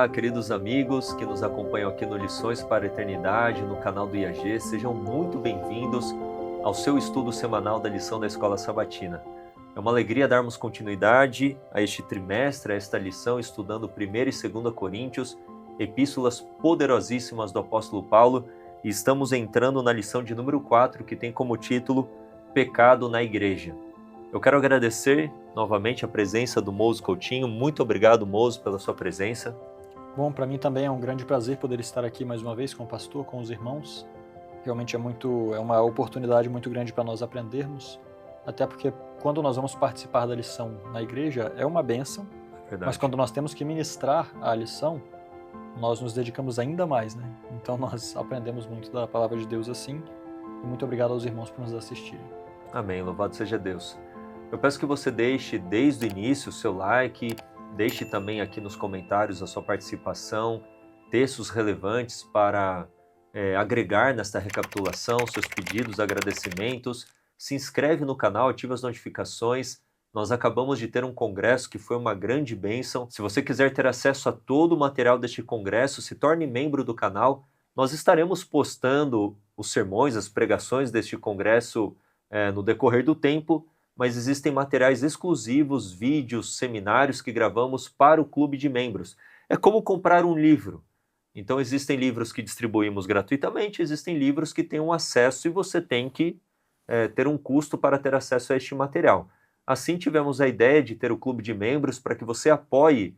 Olá, queridos amigos que nos acompanham aqui no Lições para a Eternidade, no canal do IAG. Sejam muito bem-vindos ao seu estudo semanal da lição da Escola Sabatina. É uma alegria darmos continuidade a este trimestre, a esta lição, estudando 1ª e 2ª Coríntios, epístolas poderosíssimas do apóstolo Paulo, e estamos entrando na lição de número 4, que tem como título Pecado na Igreja. Eu quero agradecer novamente a presença do Mozo Coutinho. Muito obrigado, Mozo, pela sua presença. Bom, para mim também é um grande prazer poder estar aqui mais uma vez com o pastor, com os irmãos. Realmente é uma oportunidade muito grande para nós aprendermos, até porque quando nós vamos participar da lição na igreja é uma bênção, mas quando nós temos que ministrar a lição, nós nos dedicamos ainda mais, né? Então nós aprendemos muito da palavra de Deus assim, e muito obrigado aos irmãos por nos assistirem. Amém, louvado seja Deus. Eu peço que você deixe desde o início o seu like, deixe também aqui nos comentários a sua participação, textos relevantes para agregar nesta recapitulação, seus pedidos, agradecimentos. Se inscreve no canal, ativa as notificações. Nós acabamos de ter um congresso que foi uma grande bênção. Se você quiser ter acesso a todo o material deste congresso, se torne membro do canal. Nós estaremos postando os sermões, as pregações deste congresso no decorrer do tempo, mas existem materiais exclusivos, vídeos, seminários que gravamos para o clube de membros. É como comprar um livro. Então existem livros que distribuímos gratuitamente, existem livros que têm um acesso e você tem que ter um custo para ter acesso a este material. Assim tivemos a ideia de ter o clube de membros para que você apoie,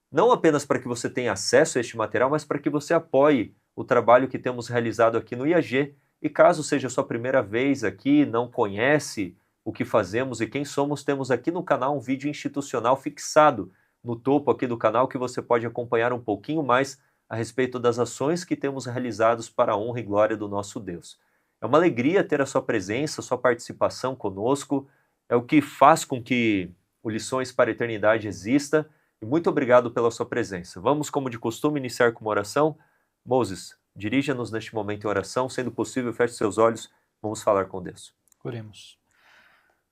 não apenas para que você tenha acesso a este material, mas para que você apoie o trabalho que temos realizado aqui no IAG. E caso seja a sua primeira vez aqui, não conhece o que fazemos e quem somos, temos aqui no canal um vídeo institucional fixado no topo aqui do canal que você pode acompanhar um pouquinho mais a respeito das ações que temos realizados para a honra e glória do nosso Deus. É uma alegria ter a sua presença, a sua participação conosco, é o que faz com que o Lições para a Eternidade exista, e muito obrigado pela sua presença. Vamos, como de costume, iniciar com uma oração. Moses, dirija-nos neste momento em oração, sendo possível, feche seus olhos, vamos falar com Deus. Oremos.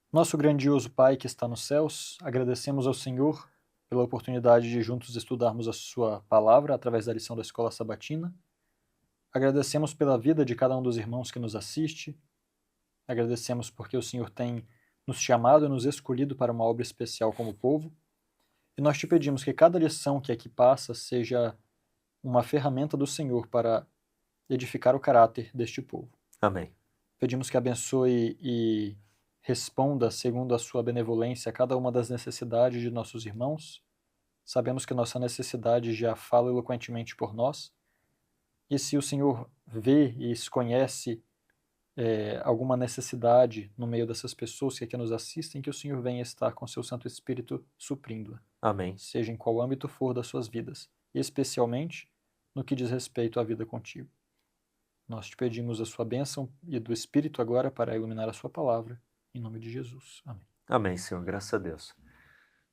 Nosso grandioso Pai que está nos céus, agradecemos ao Senhor pela oportunidade de juntos estudarmos a sua palavra através da lição da Escola Sabatina. Agradecemos pela vida de cada um dos irmãos que nos assiste. Agradecemos porque o Senhor tem nos chamado e nos escolhido para uma obra especial como povo. E nós te pedimos que cada lição que aqui passa seja uma ferramenta do Senhor para edificar o caráter deste povo. Amém. Pedimos que abençoe e responda segundo a sua benevolência a cada uma das necessidades de nossos irmãos. Sabemos que nossa necessidade já fala eloquentemente por nós. E se o Senhor vê e conhece alguma necessidade no meio dessas pessoas que aqui nos assistem, que o Senhor venha estar com seu Santo Espírito suprindo-a. Amém. Seja em qual âmbito for das suas vidas, e especialmente no que diz respeito à vida contigo. Nós te pedimos a sua bênção e do Espírito agora para iluminar a sua palavra. Em nome de Jesus. Amém. Amém, Senhor. Graças a Deus.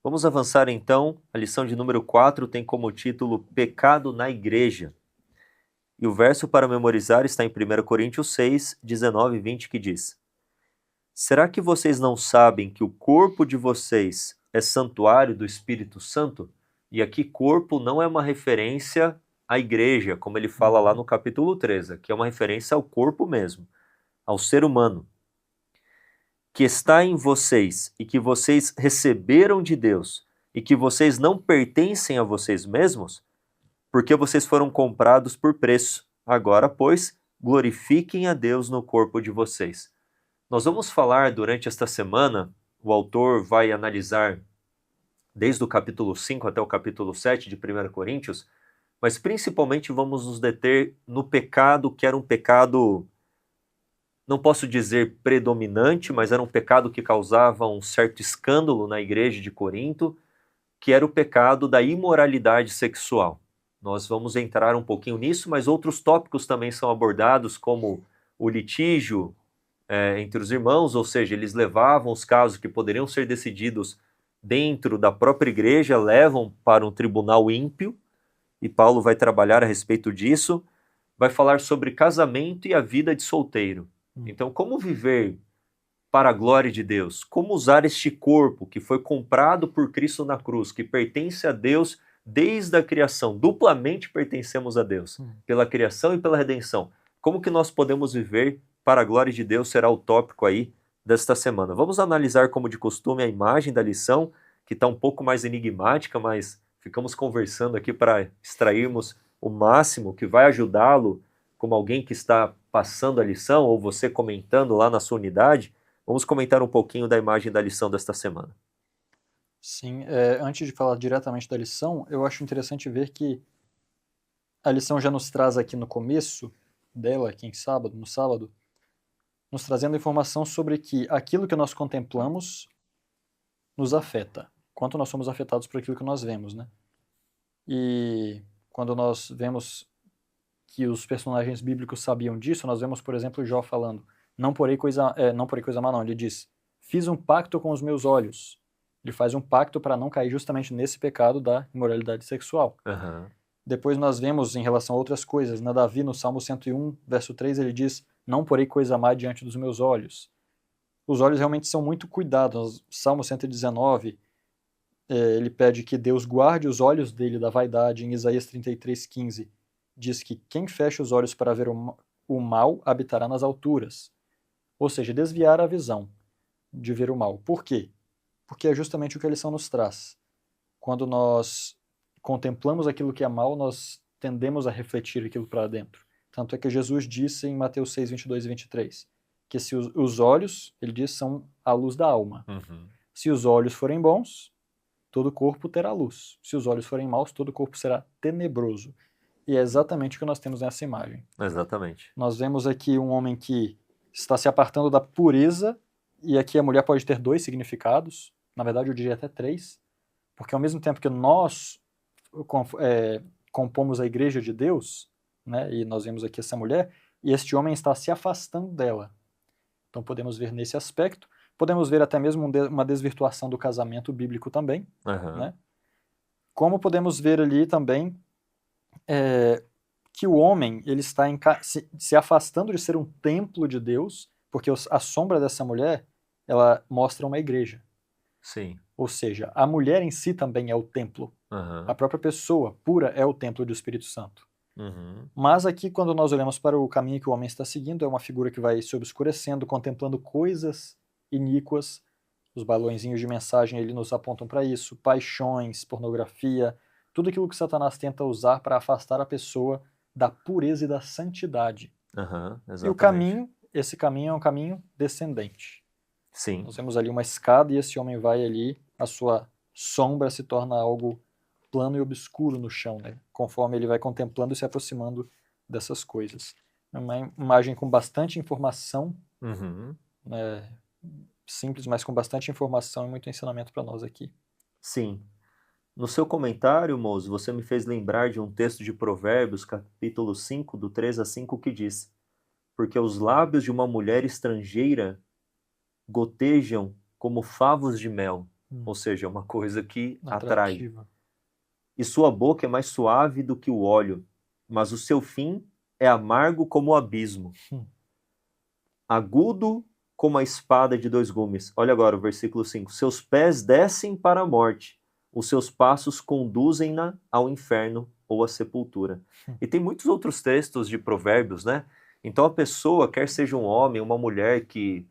Vamos avançar então. A lição de número 4 tem como título Pecado na Igreja. E o verso para memorizar está em 1 Coríntios 6, 19 e 20, que diz: Será que vocês não sabem que o corpo de vocês é santuário do Espírito Santo? E aqui corpo não é uma referência à igreja, como ele fala lá no capítulo 13, que é uma referência ao corpo mesmo, ao ser humano, que está em vocês e que vocês receberam de Deus e que vocês não pertencem a vocês mesmos, porque vocês foram comprados por preço. Agora, pois, glorifiquem a Deus no corpo de vocês. Nós vamos falar durante esta semana, o autor vai analisar desde o capítulo 5 até o capítulo 7 de 1 Coríntios, mas principalmente vamos nos deter no pecado, que era um pecado, não posso dizer predominante, mas era um pecado que causava um certo escândalo na igreja de Corinto, que era o pecado da imoralidade sexual. Nós vamos entrar um pouquinho nisso, mas outros tópicos também são abordados, como o litígio entre os irmãos, ou seja, eles levavam os casos que poderiam ser decididos dentro da própria igreja, levam para um tribunal ímpio, e Paulo vai trabalhar a respeito disso, vai falar sobre casamento e a vida de solteiro. Então, como viver para a glória de Deus? Como usar este corpo que foi comprado por Cristo na cruz, que pertence a Deus desde a criação, duplamente pertencemos a Deus, pela criação e pela redenção. Como que nós podemos viver para a glória de Deus será o tópico aí desta semana. Vamos analisar, como de costume, a imagem da lição, que está um pouco mais enigmática, mas ficamos conversando aqui para extrairmos o máximo que vai ajudá-lo, como alguém que está passando a lição, ou você comentando lá na sua unidade. Vamos comentar um pouquinho da imagem da lição desta semana. Sim, antes de falar diretamente da lição, eu acho interessante ver que a lição já nos traz aqui no começo dela, aqui no sábado, nos trazendo informação sobre que aquilo que nós contemplamos nos afeta, quanto nós somos afetados por aquilo que nós vemos, né? E quando nós vemos que os personagens bíblicos sabiam disso, nós vemos, por exemplo, Jó falando, não porei coisa má não, ele diz, fiz um pacto com os meus olhos. Ele faz um pacto para não cair justamente nesse pecado da imoralidade sexual. Uhum. Depois nós vemos em relação a outras coisas, na Davi, no Salmo 101, verso 3, ele diz, não porei coisa má diante dos meus olhos. Os olhos realmente são muito cuidados. No Salmo 119, ele pede que Deus guarde os olhos dele da vaidade. Em Isaías 33:15, diz que quem fecha os olhos para ver o mal habitará nas alturas. Ou seja, desviar a visão de ver o mal. Por quê? Porque é justamente o que a lição nos traz. Quando nós contemplamos aquilo que é mal, nós tendemos a refletir aquilo para dentro. Tanto é que Jesus disse em Mateus 6, 22 e 23, que se os olhos, ele diz, são a luz da alma. Uhum. Se os olhos forem bons, todo o corpo terá luz. Se os olhos forem maus, todo o corpo será tenebroso. E é exatamente o que nós temos nessa imagem. Exatamente. Nós vemos aqui um homem que está se apartando da pureza, e aqui a mulher pode ter dois significados, na verdade eu diria até três, porque ao mesmo tempo que nós compomos a igreja de Deus, né, e nós vemos aqui essa mulher, e este homem está se afastando dela. Então podemos ver nesse aspecto, podemos ver até mesmo uma desvirtuação do casamento bíblico também, Uhum. né? Como podemos ver ali também que o homem ele está se afastando de ser um templo de Deus, porque a sombra dessa mulher, ela mostra uma igreja. Sim. Ou seja, a mulher em si também é o templo. Uhum. A própria pessoa pura é o templo do Espírito Santo. Uhum. Mas aqui, quando nós olhamos para o caminho que o homem está seguindo, é uma figura que vai se obscurecendo, contemplando coisas iníquas. Os balõezinhos de mensagem ali nos apontam para isso, paixões, pornografia, tudo aquilo que Satanás tenta usar para afastar a pessoa da pureza e da santidade. Uhum. Exatamente. E o caminho, esse caminho é um caminho descendente. Sim. Nós vemos ali uma escada e esse homem vai ali, a sua sombra se torna algo plano e obscuro no chão, né? Conforme ele vai contemplando e se aproximando dessas coisas. É uma imagem com bastante informação, Uhum. né? Simples, mas com bastante informação e muito ensinamento para nós aqui. Sim. No seu comentário, Moço, você me fez lembrar de um texto de Provérbios, capítulo 5, do 3 a 5, que diz: porque os lábios de uma mulher estrangeira gotejam como favos de mel, ou seja, uma coisa que atrai. Atrativa. E sua boca é mais suave do que o óleo, mas o seu fim é amargo como o abismo. Agudo como a espada de dois gumes. Olha agora o versículo 5. Seus pés descem para a morte, os seus passos conduzem-na ao inferno ou à sepultura. E tem muitos outros textos de Provérbios, né? Então a pessoa, quer seja um homem, uma mulher que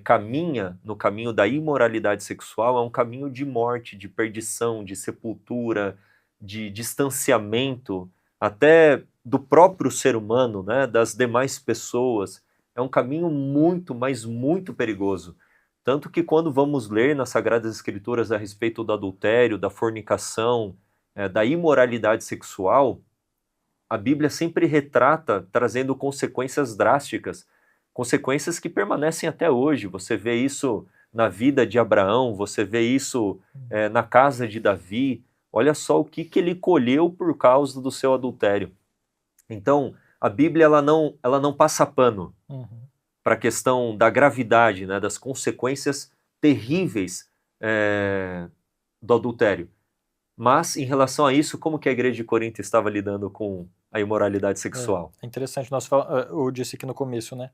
caminha no caminho da imoralidade sexual, é um caminho de morte, de perdição, de sepultura, de distanciamento, até do próprio ser humano, né? Das demais pessoas. É um caminho muito, mas muito perigoso. Tanto que quando vamos ler nas Sagradas Escrituras a respeito do adultério, da fornicação, da imoralidade sexual, a Bíblia sempre retrata trazendo consequências drásticas, consequências que permanecem até hoje. Você vê isso na vida de Abraão, você vê isso na casa de Davi. Olha só o que ele colheu por causa do seu adultério. Então, a Bíblia ela não passa pano para a questão da gravidade, né, das consequências terríveis do adultério. Mas, em relação a isso, como que a igreja de Corinto estava lidando com a imoralidade sexual? É interessante, eu disse aqui no começo, né?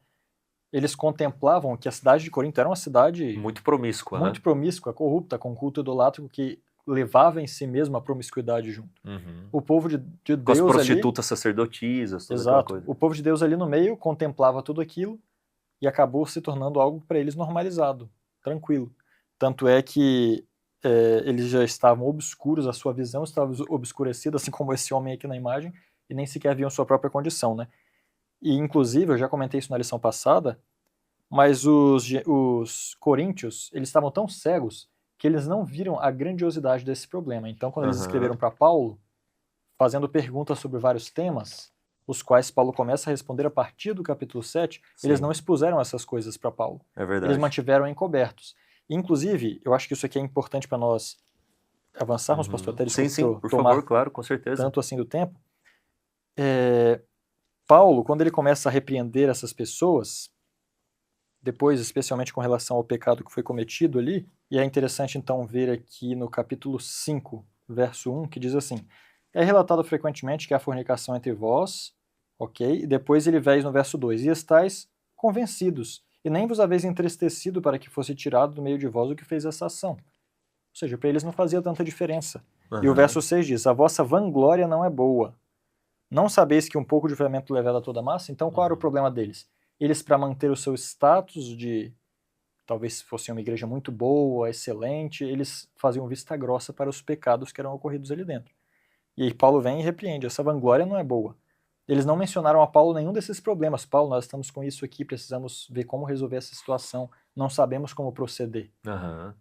Eles contemplavam que a cidade de Corinto era uma cidade Muito promíscua, muito né? promíscua, corrupta, com culto idolátrico que levava em si mesmo a promiscuidade junto. Uhum. O povo de Deus Com as ali... prostitutas sacerdotisas, toda aquela Exato. coisa. O povo de Deus ali no meio contemplava tudo aquilo e acabou se tornando algo para eles normalizado, tranquilo. Tanto é que eles já estavam obscuros, a sua visão estava obscurecida, assim como esse homem aqui na imagem, e nem sequer viam sua própria condição, né? E, inclusive, eu já comentei isso na lição passada, mas os coríntios, eles estavam tão cegos que eles não viram a grandiosidade desse problema. Então, quando eles escreveram para Paulo, fazendo perguntas sobre vários temas, os quais Paulo começa a responder a partir do capítulo 7, eles Sim. não expuseram essas coisas para Paulo. É verdade. Eles mantiveram encobertos. Inclusive, eu acho que isso aqui é importante para nós avançarmos, pastor, até desculpa Sim, por tomar favor, claro, com certeza. tanto assim do tempo. Paulo, quando ele começa a repreender essas pessoas, depois, especialmente com relação ao pecado que foi cometido ali, e é interessante então ver aqui no capítulo 5, verso 1, que diz assim: é relatado frequentemente que há fornicação entre vós, ok? E depois ele vai no verso 2, e estáis convencidos, e nem vos haveis entristecido para que fosse tirado do meio de vós o que fez essa ação. Ou seja, para eles não fazia tanta diferença. E o verso 6 diz: a vossa vanglória não é boa. Não sabeis que um pouco de fermento leveda a toda a massa? Então qual era o problema deles? Eles, para manter o seu status de, talvez fosse uma igreja muito boa, excelente, eles faziam vista grossa para os pecados que eram ocorridos ali dentro. E aí Paulo vem e repreende: essa vanglória não é boa. Eles não mencionaram a Paulo nenhum desses problemas. Paulo, nós estamos com isso aqui, precisamos ver como resolver essa situação, não sabemos como proceder.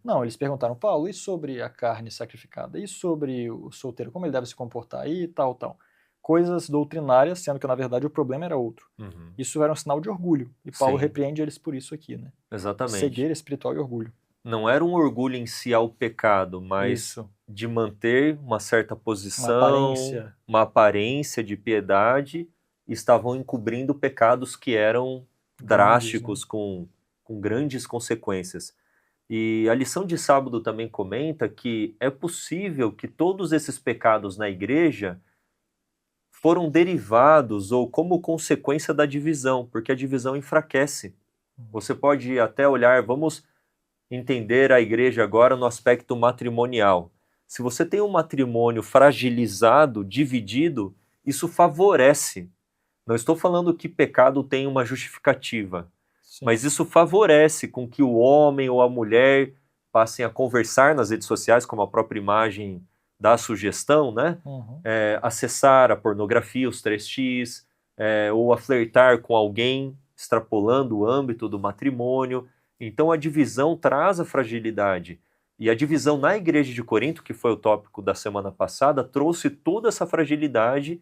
Não, eles perguntaram: Paulo, e sobre a carne sacrificada? E sobre o solteiro, como ele deve se comportar? E tal, tal. Coisas doutrinárias, sendo que na verdade o problema era outro. Isso era um sinal de orgulho, e Paulo repreende eles por isso aqui, né? Exatamente. Cegueira espiritual e orgulho. Não era um orgulho em si ao pecado, mas Isso. de manter uma certa posição, uma aparência de piedade, e estavam encobrindo pecados que eram drásticos, com grandes consequências. E a lição de sábado também comenta que é possível que todos esses pecados na igreja foram derivados ou como consequência da divisão, porque a divisão enfraquece. Você pode até olhar, vamos entender a igreja agora no aspecto matrimonial. Se você tem um matrimônio fragilizado, dividido, isso favorece. Não estou falando que pecado tem uma justificativa, mas isso favorece com que o homem ou a mulher passem a conversar nas redes sociais, como a própria imagem dá a sugestão, né? Acessar a pornografia, os 3x, ou a flertar com alguém, extrapolando o âmbito do matrimônio. Então a divisão traz a fragilidade. E a divisão na igreja de Corinto, que foi o tópico da semana passada, trouxe toda essa fragilidade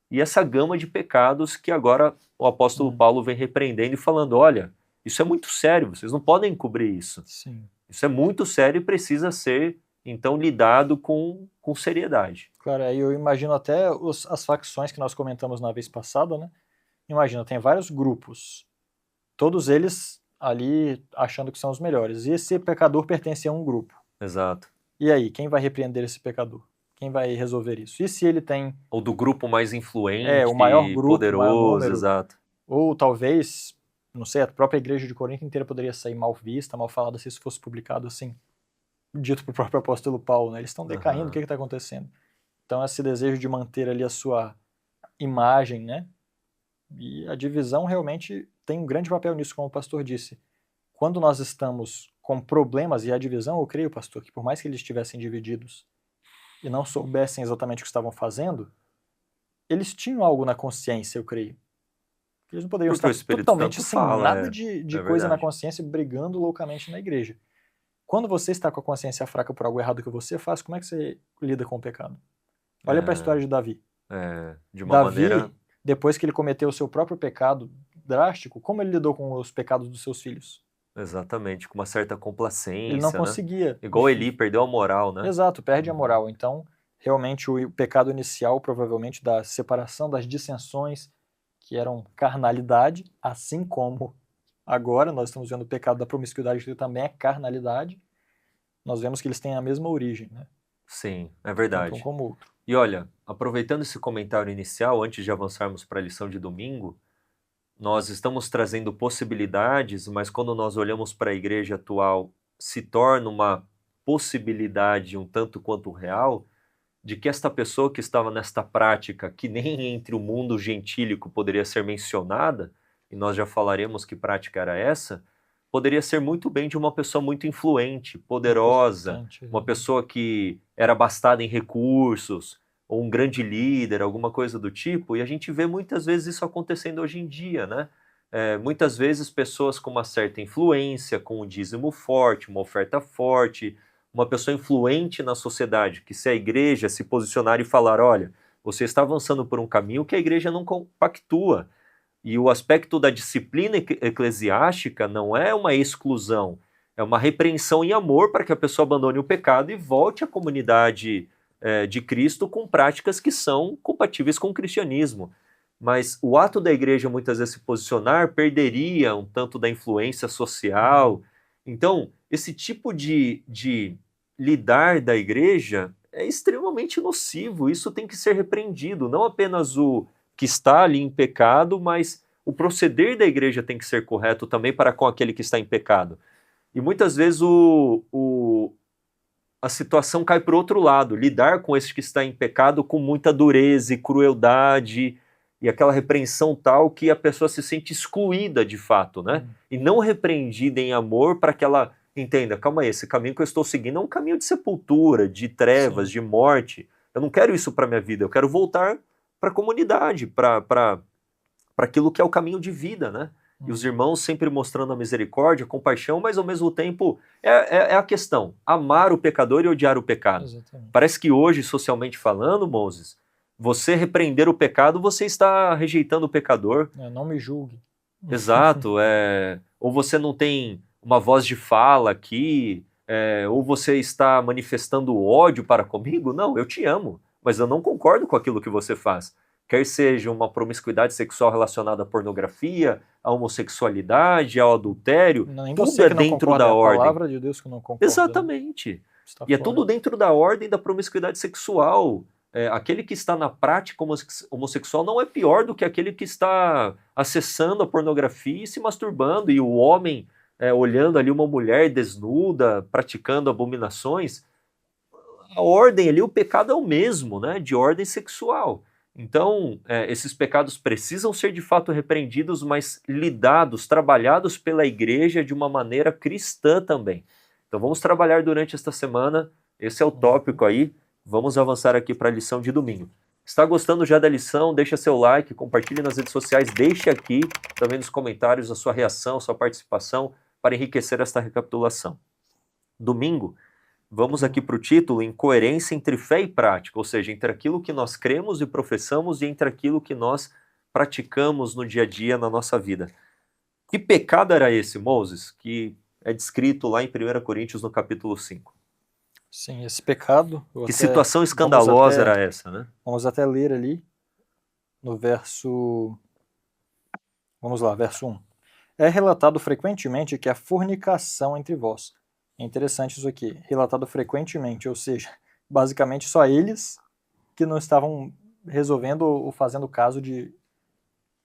e essa gama de pecados que agora o apóstolo Paulo vem repreendendo e falando: olha, isso é muito sério, vocês não podem encobrir isso. Isso é muito sério e precisa ser, então, lidado com seriedade. Claro, aí eu imagino até as facções que nós comentamos na vez passada, né? Imagina, tem vários grupos, todos eles ali achando que são os melhores, e esse pecador pertence a um grupo. Exato. E aí, quem vai repreender esse pecador? Quem vai resolver isso? E se ele tem... Ou do grupo mais influente, o maior grupo, poderoso, o maior número, exato. Ou talvez, não sei, a própria igreja de Corinto inteira poderia sair mal vista, mal falada, se isso fosse publicado assim, dito para o próprio apóstolo Paulo, né? Eles estão decaindo, o que está acontecendo? Então esse desejo de manter ali a sua imagem, né? E a divisão realmente tem um grande papel nisso, como o pastor disse. Quando nós estamos com problemas, e a divisão, eu creio, pastor, que por mais que eles estivessem divididos e não soubessem exatamente o que estavam fazendo, eles tinham algo na consciência, eu creio. Eles não poderiam estar totalmente sem nada de coisa na consciência, brigando loucamente na igreja. Quando você está com a consciência fraca por algo errado que você faz, como é que você lida com o pecado? Olha para a história de Davi. De uma maneira... depois que ele cometeu o seu próprio pecado drástico, como ele lidou com os pecados dos seus filhos? Exatamente, com uma certa complacência. Ele não conseguia. Né? Igual Eli, perdeu a moral, né? Exato, perde a moral. Então, realmente, o pecado inicial, provavelmente, da separação, das dissensões, que eram carnalidade, assim como agora nós estamos vendo o pecado da promiscuidade, que também é carnalidade, nós vemos que eles têm a mesma origem, né? Sim, é verdade. Tanto um como outro. E olha, aproveitando esse comentário inicial, antes de avançarmos para a lição de domingo, nós estamos trazendo possibilidades, mas quando nós olhamos para a igreja atual, se torna uma possibilidade um tanto quanto real de que esta pessoa que estava nesta prática, que nem entre o mundo gentílico poderia ser mencionada, e nós já falaremos que prática era essa, poderia ser muito bem de uma pessoa muito influente, poderosa, Importante. uma pessoa que era abastada em recursos, ou um grande líder, alguma coisa do tipo, e a gente vê muitas vezes isso acontecendo hoje em dia, né? Muitas vezes pessoas com uma certa influência, com um dízimo forte, uma oferta forte, uma pessoa influente na sociedade, que se a igreja se posicionar e falar, olha, você está avançando por um caminho que a igreja não compactua. E o aspecto da disciplina eclesiástica não é uma exclusão, é uma repreensão em amor para que a pessoa abandone o pecado e volte à comunidade de Cristo com práticas que são compatíveis com o cristianismo. Mas o ato da igreja muitas vezes se posicionar perderia um tanto da influência social. Então, esse tipo de lidar da igreja é extremamente nocivo, isso tem que ser repreendido, não apenas o que está ali em pecado, mas o proceder da igreja tem que ser correto também para com aquele que está em pecado. E muitas vezes a situação cai para o outro lado, lidar com esse que está em pecado com muita dureza e crueldade e aquela repreensão tal que a pessoa se sente excluída de fato, né? E não repreendida em amor para que ela entenda, calma aí, esse caminho que eu estou seguindo é um caminho de sepultura, de trevas, de morte. Eu não quero isso para minha vida, eu quero voltar para a comunidade, para aquilo que é o caminho de vida, né? E os irmãos sempre mostrando a misericórdia, a compaixão, mas ao mesmo tempo é a questão, amar o pecador e odiar o pecado. Exatamente. Parece que hoje, socialmente falando, Moses, você repreender o pecado, você está rejeitando o pecador. Não me julgue. Exato, ou você não tem uma voz de fala aqui, ou você está manifestando ódio para comigo. Não, eu te amo, mas eu não concordo com aquilo que você faz. Quer seja uma promiscuidade sexual relacionada à pornografia, à homossexualidade, ao adultério, Nem tudo você é que não dentro concorda, da é a ordem. palavra de Deus que não concorda. Exatamente. Está E é fora. tudo dentro da ordem da promiscuidade sexual. Aquele que está na prática homossexual não é pior do que aquele que está acessando a pornografia e se masturbando, e o homem olhando ali uma mulher desnuda, praticando abominações. A ordem ali, o pecado é o mesmo, né, de ordem sexual. Então, esses pecados precisam ser de fato repreendidos, mas lidados, trabalhados pela igreja de uma maneira cristã também. Então vamos trabalhar durante esta semana, esse é o tópico aí, vamos avançar aqui para a lição de domingo. Está gostando já da lição? Deixa seu like, compartilhe nas redes sociais, deixe aqui também nos comentários a sua reação, a sua participação para enriquecer esta recapitulação. Domingo, vamos aqui para o título, incoerência entre fé e prática, ou seja, entre aquilo que nós cremos e professamos e entre aquilo que nós praticamos no dia a dia, na nossa vida. Que pecado era esse, Moses, que é descrito lá em 1 Coríntios, no capítulo 5? Sim, esse pecado... Que situação escandalosa era essa, né? Vamos até ler ali no verso... Vamos lá, verso 1. É relatado frequentemente que a fornicação entre vós. É interessante isso aqui, relatado frequentemente, ou seja, basicamente só eles que não estavam resolvendo ou fazendo caso de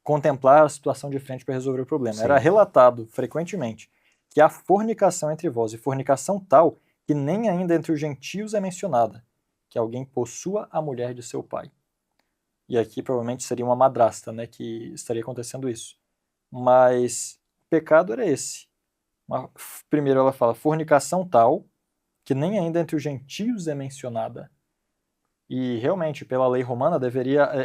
contemplar a situação de frente para resolver o problema. Sim. Era relatado frequentemente que há fornicação entre vós, e fornicação tal que nem ainda entre os gentios é mencionada, que alguém possua a mulher de seu pai. E aqui provavelmente seria uma madrasta, né, que estaria acontecendo isso. Mas o pecado era esse. Primeiro ela fala fornicação tal que nem ainda entre os gentios é mencionada. E realmente, pela lei romana,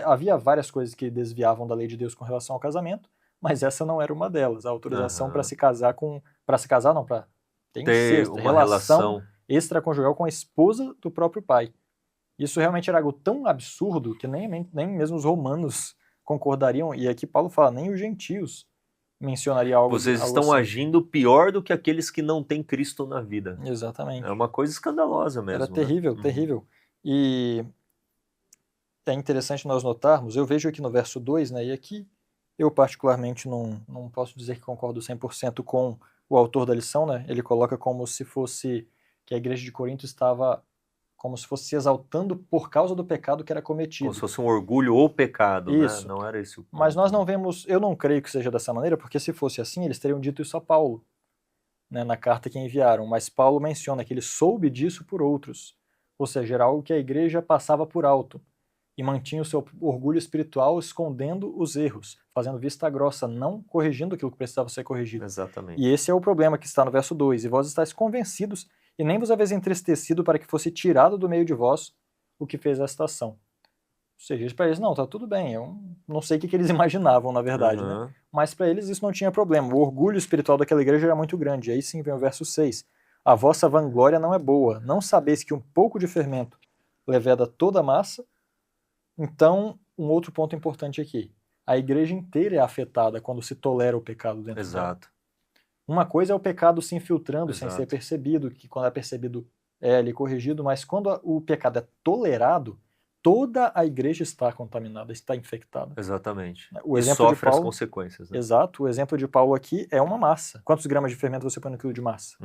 havia várias coisas que desviavam da lei de Deus com relação ao casamento, mas essa não era uma delas. A autorização para se casar para ter incesto, uma relação extraconjugal com a esposa do próprio pai. Isso realmente era algo tão absurdo que nem mesmo os romanos concordariam, e aqui Paulo fala, nem os gentios mencionaria algo. Vocês estão assim. agindo pior do que aqueles que não têm Cristo na vida. Exatamente. É uma coisa escandalosa mesmo. Era terrível, terrível. E é interessante nós notarmos, eu vejo aqui no verso 2, né, e aqui eu particularmente não posso dizer que concordo 100% com o autor da lição, né, ele coloca como se fosse que a igreja de Corinto estava como se fosse se exaltando por causa do pecado que era cometido. Como se fosse um orgulho ou pecado, isso. Né? Não era esse o ponto. Mas nós não vemos, eu não creio que seja dessa maneira, porque se fosse assim, eles teriam dito isso a Paulo. né, na carta que enviaram, mas Paulo menciona que ele soube disso por outros, ou seja, era algo que a igreja passava por alto e mantinha o seu orgulho espiritual escondendo os erros, fazendo vista grossa, não corrigindo aquilo que precisava ser corrigido. Exatamente. E esse é o problema que está no verso 2, e vós estáis convencidos, e nem vos haveis entristecido para que fosse tirado do meio de vós o que fez esta ação. Ou seja, para eles, não, tá tudo bem, eu não sei o que eles imaginavam, na verdade, né? Mas para eles isso não tinha problema, o orgulho espiritual daquela igreja era muito grande. Aí sim vem o verso 6, a vossa vanglória não é boa, não sabeis que um pouco de fermento leveda toda a massa. Então, um outro ponto importante aqui, a igreja inteira é afetada quando se tolera o pecado dentro dela. Exato. Uma coisa é o pecado se infiltrando sem ser Exato. percebido, que quando é percebido é ali corrigido, mas quando o pecado é tolerado, toda a igreja está contaminada, está infectada. Exatamente. O E exemplo de sofre as Paulo, consequências, né? exato, o exemplo de Paulo aqui é uma massa. Quantos gramas de fermento você põe no quilo de massa?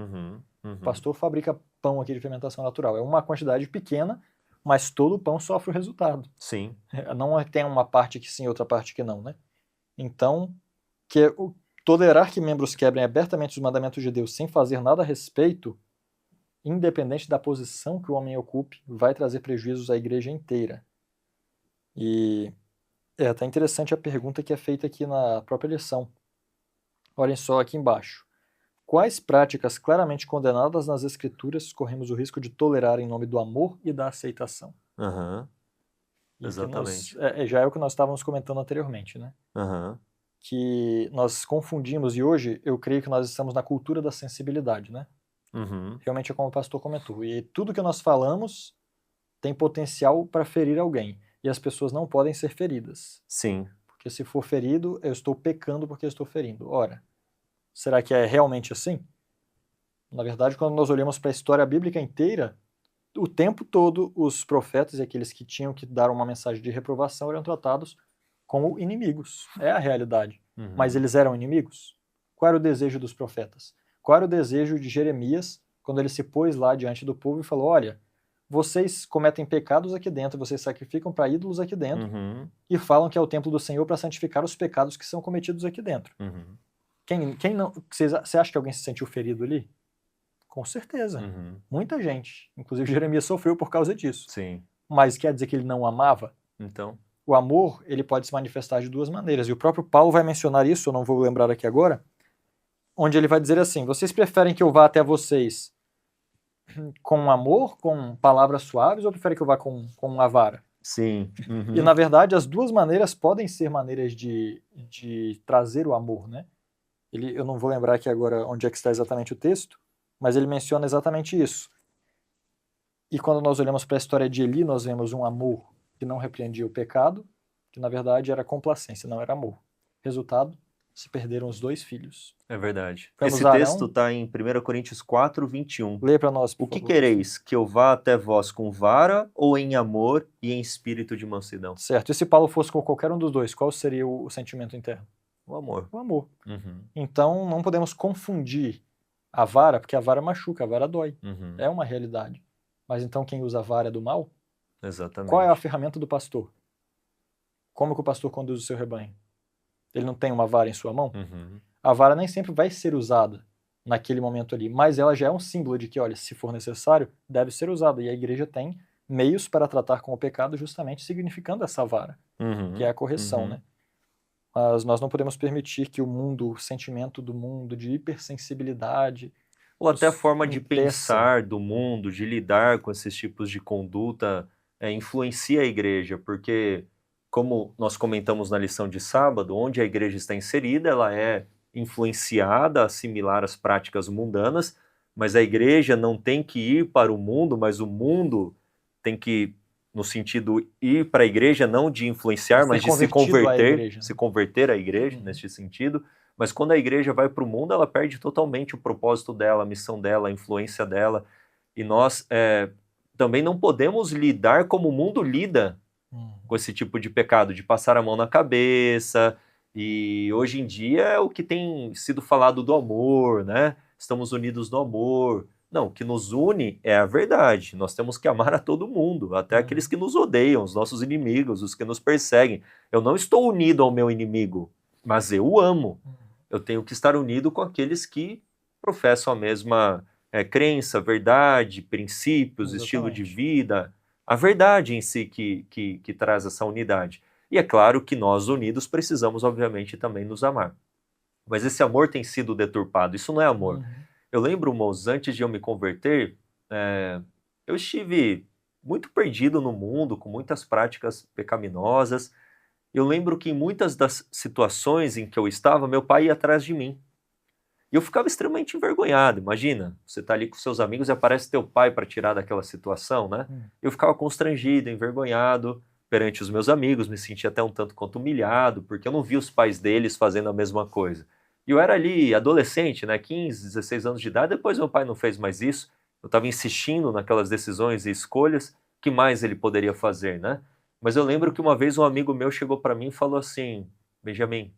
O pastor fabrica pão aqui de fermentação natural. É uma quantidade pequena, mas todo o pão sofre o resultado. Sim. Não tem uma parte que sim, outra parte que não, né? Então, tolerar que membros quebrem abertamente os mandamentos de Deus sem fazer nada a respeito, independente da posição que o homem ocupe, vai trazer prejuízos à igreja inteira. E é até interessante a pergunta que é feita aqui na própria lição. Olhem só aqui embaixo. Quais práticas claramente condenadas nas Escrituras corremos o risco de tolerar em nome do amor e da aceitação? Exatamente. Já é o que nós estávamos comentando anteriormente, né? Que nós confundimos, e hoje eu creio que nós estamos na cultura da sensibilidade, né? Realmente é como o pastor comentou. E tudo que nós falamos tem potencial para ferir alguém. E as pessoas não podem ser feridas. Sim. Porque se for ferido, eu estou pecando porque eu estou ferindo. Ora, será que é realmente assim? Na verdade, quando nós olhamos para a história bíblica inteira, o tempo todo os profetas e aqueles que tinham que dar uma mensagem de reprovação eram tratados como inimigos. É a realidade. Mas eles eram inimigos? Qual era o desejo dos profetas? Qual era o desejo de Jeremias quando ele se pôs lá diante do povo e falou, olha, vocês cometem pecados aqui dentro, vocês sacrificam para ídolos aqui dentro e falam que é o templo do Senhor para santificar os pecados que são cometidos aqui dentro. Quem não? Você acha que alguém se sentiu ferido ali? Com certeza. Muita gente. Inclusive Jeremias sofreu por causa disso. Sim. Mas quer dizer que ele não amava? Então. O amor, ele pode se manifestar de duas maneiras. E o próprio Paulo vai mencionar isso, eu não vou lembrar aqui agora, onde ele vai dizer assim, vocês preferem que eu vá até vocês com amor, com palavras suaves, ou preferem que eu vá com uma vara? Sim. E na verdade as duas maneiras podem ser maneiras de trazer o amor, né? Eu não vou lembrar aqui agora onde é que está exatamente o texto, mas ele menciona exatamente isso. E quando nós olhamos para a história de Eli, nós vemos um amor que não repreendia o pecado, que na verdade era complacência, não era amor. Resultado, se perderam os 2 filhos. É verdade. Vamos Esse Arão. texto está em 1 Coríntios 4, 21. Lê para nós, por O que favor. quereis? Que eu vá até vós com vara ou em amor e em espírito de mansidão? Certo. E se Paulo fosse com qualquer um dos dois, qual seria o sentimento interno? O amor. O amor. Então não podemos confundir a vara, porque a vara machuca, a vara dói. É uma realidade. Mas então quem usa a vara é do mal? Exatamente. Qual é a ferramenta do pastor? Como que o pastor conduz o seu rebanho? Ele não tem uma vara em sua mão? A vara nem sempre vai ser usada naquele momento ali, mas ela já é um símbolo de que, olha, se for necessário, deve ser usada. E a igreja tem meios para tratar com o pecado justamente significando essa vara, que é a correção, né? Mas nós não podemos permitir que o sentimento do mundo de hipersensibilidade, ou até a forma de impeça. pensar do mundo, de lidar com esses tipos de conduta, influencia a igreja, porque, como nós comentamos na lição de sábado, onde a igreja está inserida, ela é influenciada a assimilar as práticas mundanas, mas a igreja não tem que ir para o mundo, mas o mundo tem que, no sentido, ir para a igreja, não de influenciar, mas de se converter à igreja, neste sentido. Mas quando a igreja vai para o mundo, ela perde totalmente o propósito dela, a missão dela, a influência dela. E nós também não podemos lidar como o mundo lida com esse tipo de pecado, de passar a mão na cabeça. E hoje em dia é o que tem sido falado do amor, né? Estamos unidos no amor. Não, o que nos une é a verdade. Nós temos que amar a todo mundo, até aqueles que nos odeiam, os nossos inimigos, os que nos perseguem. Eu não estou unido ao meu inimigo, mas eu o amo. Eu tenho que estar unido com aqueles que professam a mesma crença, verdade, princípios, estilo de Exatamente. vida, a verdade em si que traz essa unidade. E é claro que nós unidos precisamos, obviamente, também nos amar. Mas esse amor tem sido deturpado, isso não é amor. Uhum. Eu lembro, moços, antes de eu me converter, eu estive muito perdido no mundo, com muitas práticas pecaminosas. Eu lembro que em muitas das situações em que eu estava, meu pai ia atrás de mim. E eu ficava extremamente envergonhado. Imagina, você está ali com seus amigos e aparece teu pai para tirar daquela situação, né? Eu ficava constrangido, envergonhado perante os meus amigos, me sentia até um tanto quanto humilhado, porque eu não via os pais deles fazendo a mesma coisa. E eu era ali adolescente, né? 15, 16 anos de idade, depois meu pai não fez mais isso. Eu estava insistindo naquelas decisões e escolhas, que mais ele poderia fazer, né? Mas eu lembro que uma vez um amigo meu chegou para mim e falou assim: Benjamin,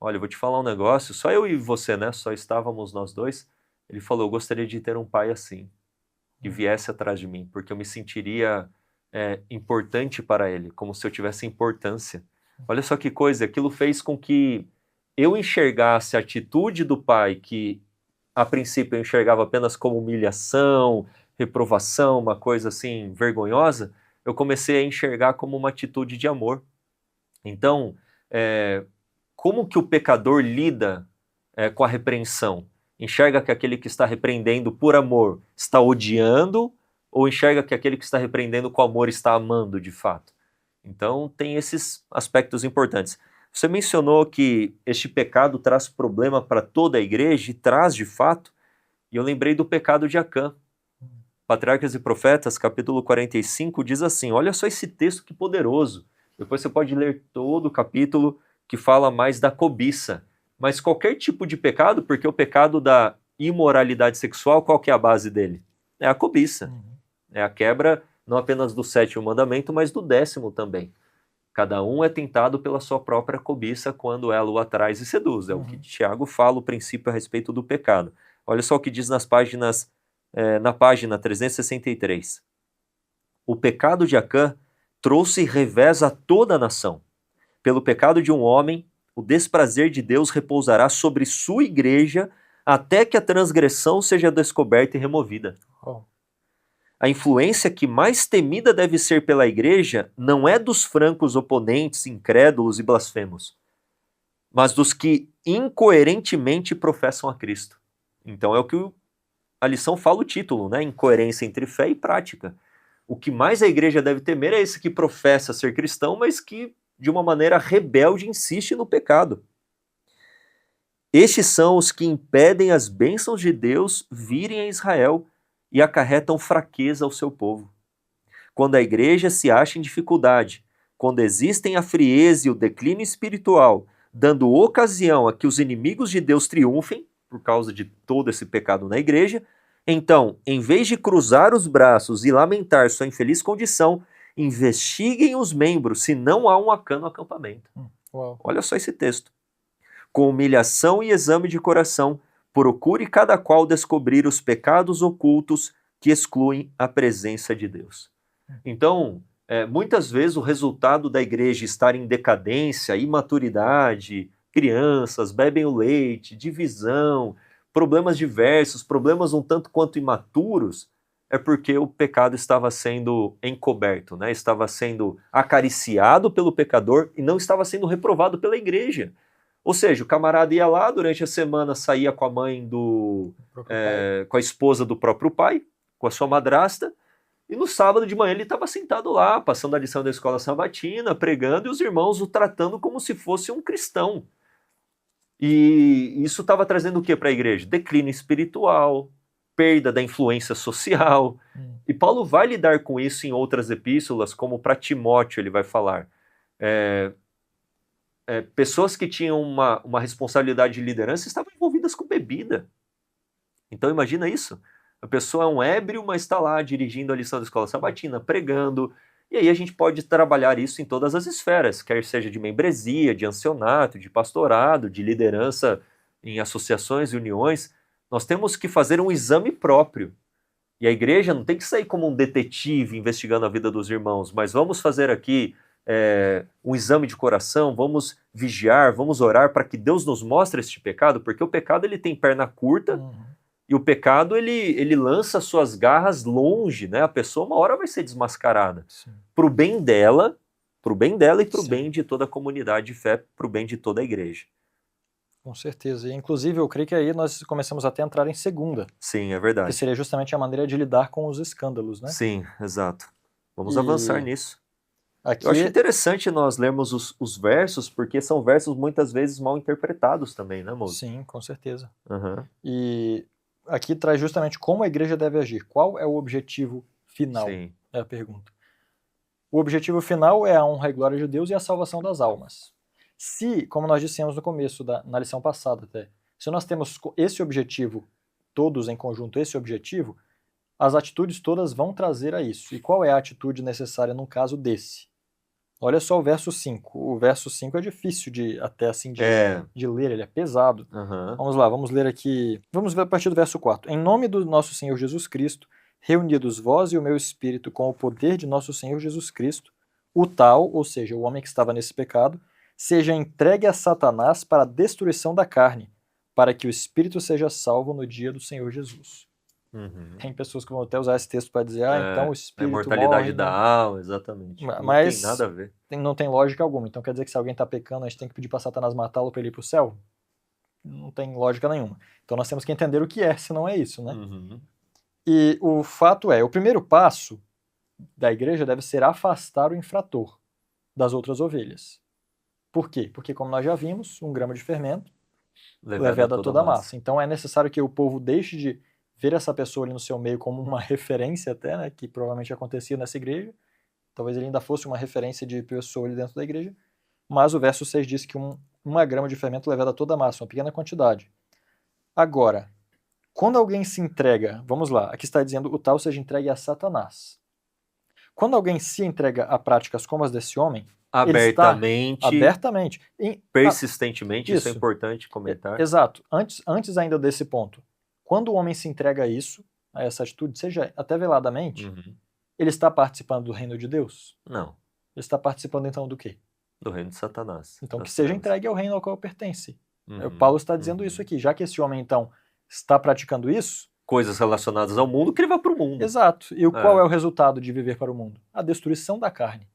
olha, eu vou te falar um negócio, só eu e você, né? Só estávamos nós dois. Ele falou: eu gostaria de ter um pai assim, que viesse atrás de mim, porque eu me sentiria importante para ele, como se eu tivesse importância. Olha só que coisa, aquilo fez com que eu enxergasse a atitude do pai, que a princípio eu enxergava apenas como humilhação, reprovação, uma coisa assim vergonhosa, eu comecei a enxergar como uma atitude de amor. Então, como que o pecador lida com a repreensão? Enxerga que aquele que está repreendendo por amor está odiando, ou enxerga que aquele que está repreendendo com amor está amando de fato? Então, tem esses aspectos importantes. Você mencionou que este pecado traz problema para toda a igreja, e traz de fato, e eu lembrei do pecado de Acã. Patriarcas e Profetas, capítulo 45, diz assim, olha só esse texto que poderoso. Depois você pode ler todo o capítulo que fala mais da cobiça. Mas qualquer tipo de pecado, porque o pecado da imoralidade sexual, qual que é a base dele? É a cobiça. É a quebra não apenas do 7º mandamento, mas do 10º também. Cada um é tentado pela sua própria cobiça quando ela o atrai e seduz. É o que Tiago fala, o princípio a respeito do pecado. Olha só o que diz na página 363. O pecado de Acã trouxe revés a toda a nação. Pelo pecado de um homem, o desprazer de Deus repousará sobre sua igreja até que a transgressão seja descoberta e removida. A influência que mais temida deve ser pela igreja não é dos francos oponentes, incrédulos e blasfemos, mas dos que incoerentemente professam a Cristo. Então é o que a lição fala o título, né? Incoerência entre fé e prática. O que mais a igreja deve temer é esse que professa ser cristão, mas que, de uma maneira rebelde, insiste no pecado. Estes são os que impedem as bênçãos de Deus virem a Israel e acarretam fraqueza ao seu povo. Quando a igreja se acha em dificuldade, quando existem a frieza e o declínio espiritual, dando ocasião a que os inimigos de Deus triunfem, por causa de todo esse pecado na igreja, então, em vez de cruzar os braços e lamentar sua infeliz condição, investiguem os membros se não há um Acã no acampamento. Olha só esse texto. Com humilhação e exame de coração, procure cada qual descobrir os pecados ocultos que excluem a presença de Deus. Então, muitas vezes o resultado da igreja estar em decadência, imaturidade, crianças bebem o leite, divisão, problemas diversos, problemas um tanto quanto imaturos, é porque o pecado estava sendo encoberto, né? Estava sendo acariciado pelo pecador e não estava sendo reprovado pela igreja. Ou seja, o camarada ia lá, durante a semana saía com a mãe com a esposa do próprio pai, com a sua madrasta, e no sábado de manhã ele estava sentado lá, passando a lição da escola sabatina, pregando, e os irmãos o tratando como se fosse um cristão. E isso estava trazendo o que para a igreja? Declínio espiritual, perda da influência social. E Paulo vai lidar com isso em outras epístolas, como para Timóteo ele vai falar. Pessoas que tinham uma responsabilidade de liderança estavam envolvidas com bebida. Então imagina isso. A pessoa é um ébrio, mas está lá dirigindo a lição da escola sabatina, pregando. E aí a gente pode trabalhar isso em todas as esferas, quer seja de membresia, de ancianato, de pastorado, de liderança em associações e uniões. Nós temos que fazer um exame próprio. E a igreja não tem que sair como um detetive investigando a vida dos irmãos, mas vamos fazer aqui um exame de coração, vamos vigiar, vamos orar para que Deus nos mostre este pecado, porque o pecado ele tem perna curta, e o pecado ele lança suas garras longe, né? A pessoa uma hora vai ser desmascarada. Para o bem dela e para o bem de toda a comunidade de fé, para o bem de toda a igreja. Com certeza. E, inclusive, eu creio que aí nós começamos até a entrar em segunda. Sim, é verdade. Que seria justamente a maneira de lidar com os escândalos, né? Sim, exato. Vamos avançar nisso. Aqui... Eu acho interessante nós lermos os versos, porque são versos muitas vezes mal interpretados também, né, moço? Sim, com certeza. Uhum. E aqui traz justamente como a igreja deve agir. Qual é o objetivo final? Sim. É a pergunta. O objetivo final é a honra e glória de Deus e a salvação das almas. Se, como nós dissemos no começo, na lição passada até, se nós temos esse objetivo, todos em conjunto esse objetivo, as atitudes todas vão trazer a isso. E qual é a atitude necessária num caso desse? Olha só o verso 5. O verso 5 é difícil de ler, ele é pesado. Uhum. Vamos lá, vamos ler aqui. Vamos ver a partir do verso 4. Em nome do nosso Senhor Jesus Cristo, reunidos vós e o meu espírito com o poder de nosso Senhor Jesus Cristo, o tal, ou seja, o homem que estava nesse pecado, seja entregue a Satanás para a destruição da carne, para que o espírito seja salvo no dia do Senhor Jesus. Uhum. Tem pessoas que vão até usar esse texto para dizer, então o espírito a imortalidade morre, da alma, exatamente. Mas não tem nada a ver. Não tem lógica alguma. Então quer dizer que se alguém está pecando, a gente tem que pedir para Satanás matá-lo para ele ir para o céu? Não tem lógica nenhuma. Então nós temos que entender o que é, se não é isso, né? Uhum. E o fato é, o primeiro passo da igreja deve ser afastar o infrator das outras ovelhas. Por quê? Porque, como nós já vimos, 1 grama de fermento leveda toda a massa. Então é necessário que o povo deixe de ver essa pessoa ali no seu meio como uma referência até, né, que provavelmente acontecia nessa igreja. Talvez ele ainda fosse uma referência de pessoa ali dentro da igreja. Mas o verso 6 diz que 1 grama de fermento leveda toda a massa, uma pequena quantidade. Agora, quando alguém se entrega, vamos lá, aqui está dizendo o tal seja entregue a Satanás. Quando alguém se entrega a práticas como as desse homem, abertamente, persistentemente, isso é importante comentar. Exato. Antes ainda desse ponto, quando o homem se entrega a essa atitude, seja até veladamente, ele está participando do reino de Deus? Não. Ele está participando então do quê? Do reino de Satanás. Então que seja entregue ao reino ao qual pertence. Paulo está dizendo isso aqui. Já que esse homem então está praticando isso, coisas relacionadas ao mundo, que ele vá para o mundo. Exato. E qual é o resultado de viver para o mundo? A destruição da carne.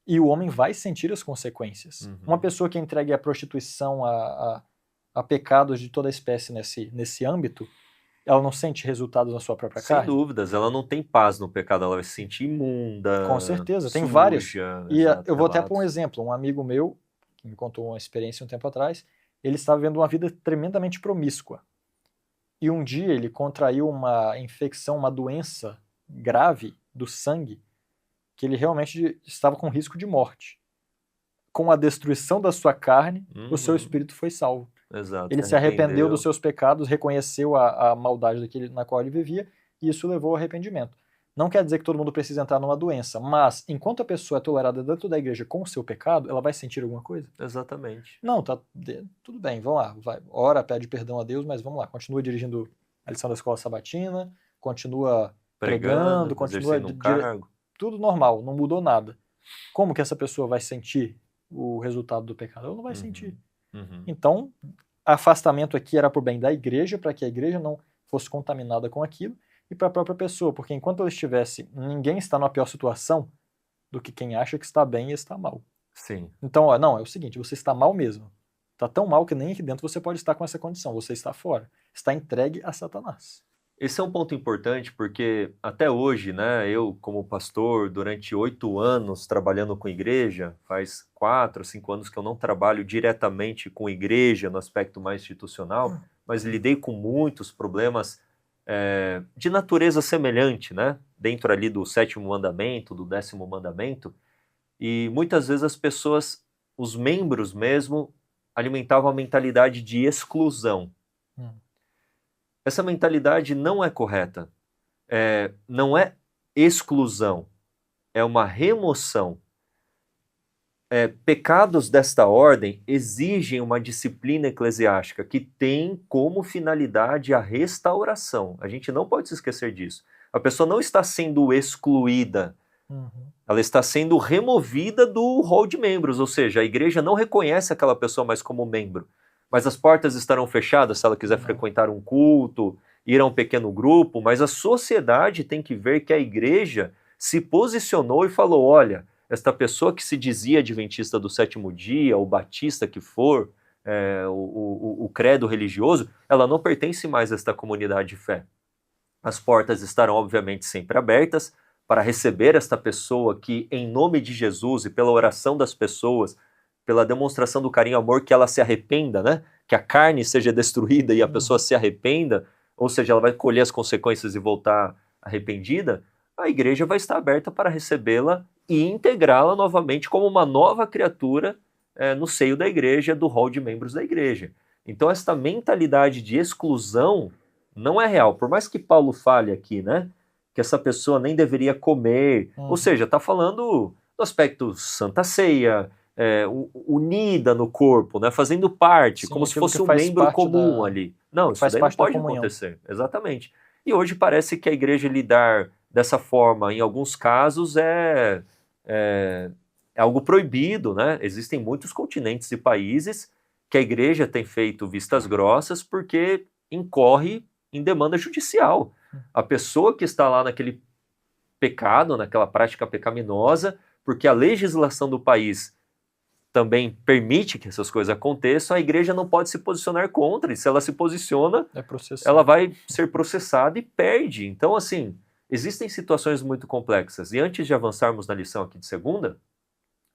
E o homem vai sentir as consequências. Uma pessoa que entregue a prostituição, a pecados de toda a espécie nesse âmbito, ela não sente resultados na sua própria carne? Sem dúvidas, ela não tem paz no pecado, ela vai se sentir imunda. Com certeza, suja, tem várias. E eu vou até relatos. pôr um exemplo. Um amigo meu, que me contou uma experiência um tempo atrás, ele estava vivendo uma vida tremendamente promíscua. E um dia ele contraiu uma infecção, uma doença grave do sangue, que ele realmente estava com risco de morte. Com a destruição da sua carne, o seu espírito foi salvo. Exato, ele se arrependeu dos seus pecados, reconheceu a maldade na qual ele vivia, e isso levou ao arrependimento. Não quer dizer que todo mundo precisa entrar numa doença, mas enquanto a pessoa é tolerada dentro da igreja com o seu pecado, ela vai sentir alguma coisa? Exatamente. Não, tudo bem, vamos lá. Ora, pede perdão a Deus, mas vamos lá. Continua dirigindo a lição da escola sabatina, continua pregando, continua cargo. Tudo normal, não mudou nada. Como que essa pessoa vai sentir o resultado do pecado? Ela não vai sentir. Então, afastamento aqui era para o bem da igreja, para que a igreja não fosse contaminada com aquilo, e para a própria pessoa, porque enquanto ela estivesse, ninguém está numa pior situação do que quem acha que está bem e está mal. Sim. Então, não, é o seguinte, você está mal mesmo. Está tão mal que nem aqui dentro você pode estar com essa condição, você está fora. Está entregue a Satanás. Esse é um ponto importante porque até hoje, né, eu como pastor, durante 8 anos trabalhando com igreja, faz 4, 5 anos que eu não trabalho diretamente com igreja no aspecto mais institucional, mas lidei com muitos problemas de natureza semelhante, né, dentro ali do 7º mandamento, do 10º mandamento, e muitas vezes as pessoas, os membros mesmo, alimentavam a mentalidade de exclusão. Essa mentalidade não é correta. Não é exclusão, é uma remoção. Pecados desta ordem exigem uma disciplina eclesiástica que tem como finalidade a restauração. A gente não pode se esquecer disso. A pessoa não está sendo excluída Ela está sendo removida do rol de membros, ou seja, a igreja não reconhece aquela pessoa mais como membro, mas as portas estarão fechadas se ela quiser frequentar um culto, ir a um pequeno grupo, mas a sociedade tem que ver que a igreja se posicionou e falou, olha, esta pessoa que se dizia adventista do sétimo dia, ou batista que for, o credo religioso, ela não pertence mais a esta comunidade de fé. As portas estarão, obviamente, sempre abertas para receber esta pessoa que, em nome de Jesus e pela oração das pessoas, pela demonstração do carinho e amor, que ela se arrependa, né? Que a carne seja destruída e a pessoa se arrependa, ou seja, ela vai colher as consequências e voltar arrependida, a igreja vai estar aberta para recebê-la e integrá-la novamente como uma nova criatura no seio da igreja, do rol de membros da igreja. Então, esta mentalidade de exclusão não é real. Por mais que Paulo fale aqui, né, que essa pessoa nem deveria comer, ou seja, está falando do aspecto Santa Ceia, unida no corpo, né, fazendo parte, como se fosse um membro comum ali. Não, isso daí não pode acontecer. Exatamente. E hoje parece que a igreja lidar dessa forma, em alguns casos, é algo proibido, né? Existem muitos continentes e países que a igreja tem feito vistas grossas porque incorre em demanda judicial. A pessoa que está lá naquele pecado, naquela prática pecaminosa, porque a legislação do país também permite que essas coisas aconteçam, a igreja não pode se posicionar contra, e se ela se posiciona, ela vai ser processada e perde. Então, assim, existem situações muito complexas. E antes de avançarmos na lição aqui de segunda,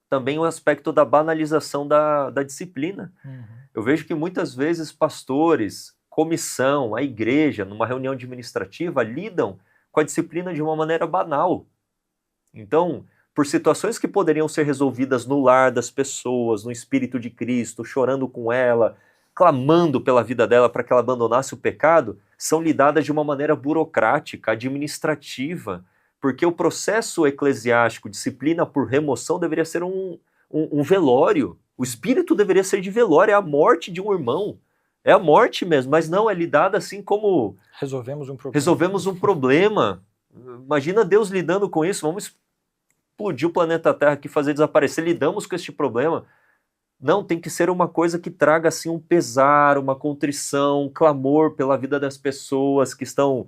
também o aspecto da banalização da disciplina. Eu vejo que muitas vezes pastores, comissão, a igreja, numa reunião administrativa, lidam com a disciplina de uma maneira banal. Então, por situações que poderiam ser resolvidas no lar das pessoas, no Espírito de Cristo, chorando com ela, clamando pela vida dela para que ela abandonasse o pecado, são lidadas de uma maneira burocrática, administrativa, porque o processo eclesiástico, disciplina por remoção, deveria ser um velório. O espírito deveria ser de velório, é a morte de um irmão. É a morte mesmo, mas não, é lidada assim como... Resolvemos um problema. Imagina Deus lidando com isso, vamos explodir o planeta Terra aqui, fazer desaparecer, lidamos com este problema. Não, tem que ser uma coisa que traga assim um pesar, uma contrição, um clamor pela vida das pessoas que estão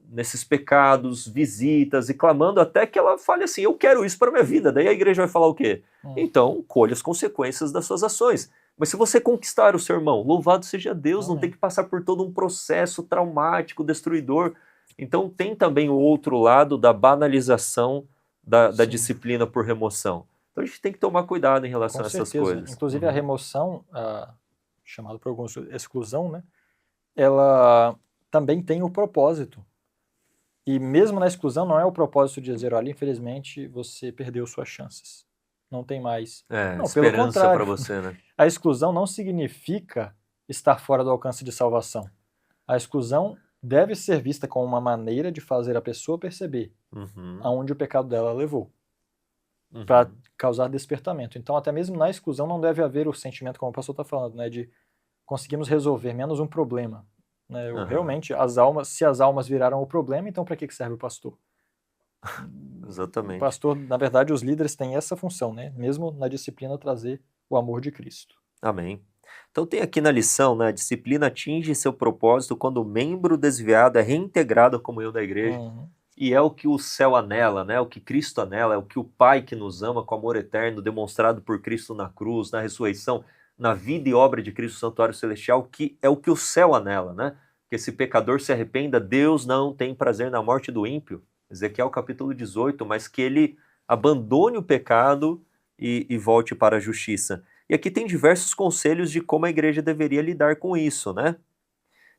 nesses pecados, visitas e clamando até que ela fale assim, eu quero isso para a minha vida. Daí a igreja vai falar o quê? Então, colhe as consequências das suas ações. Mas se você conquistar o seu irmão, louvado seja Deus, não tem que passar por todo um processo traumático, destruidor. Então tem também o outro lado da banalização da disciplina por remoção. Então a gente tem que tomar cuidado em relação a essas coisas. Inclusive a remoção, chamada por alguns exclusão, né, ela também tem o propósito. E mesmo na exclusão não é o propósito de dizer, olha, infelizmente você perdeu suas chances. Não tem mais. Não, pelo contrário, para você, né? A exclusão não significa estar fora do alcance de salvação. A exclusão deve ser vista como uma maneira de fazer a pessoa perceber aonde o pecado dela levou, para causar despertamento. Então, até mesmo na exclusão não deve haver o sentimento, como o pastor está falando, né, de conseguimos resolver menos um problema. Né? Realmente, se as almas viraram o problema, então para que serve o pastor? Exatamente. O pastor, na verdade, os líderes têm essa função, né? Mesmo na disciplina, trazer o amor de Cristo. Amém. Então tem aqui na lição, né, a disciplina atinge seu propósito quando o membro desviado é reintegrado à comunhão da igreja. E é o que o céu anela, né? O que Cristo anela, é o que o Pai que nos ama com amor eterno, demonstrado por Cristo na cruz, na ressurreição, na vida e obra de Cristo no santuário celestial, que é o que o céu anela, né? Que esse pecador se arrependa, Deus não tem prazer na morte do ímpio. Ezequiel capítulo 18, mas que ele abandone o pecado e volte para a justiça. E aqui tem diversos conselhos de como a igreja deveria lidar com isso, né?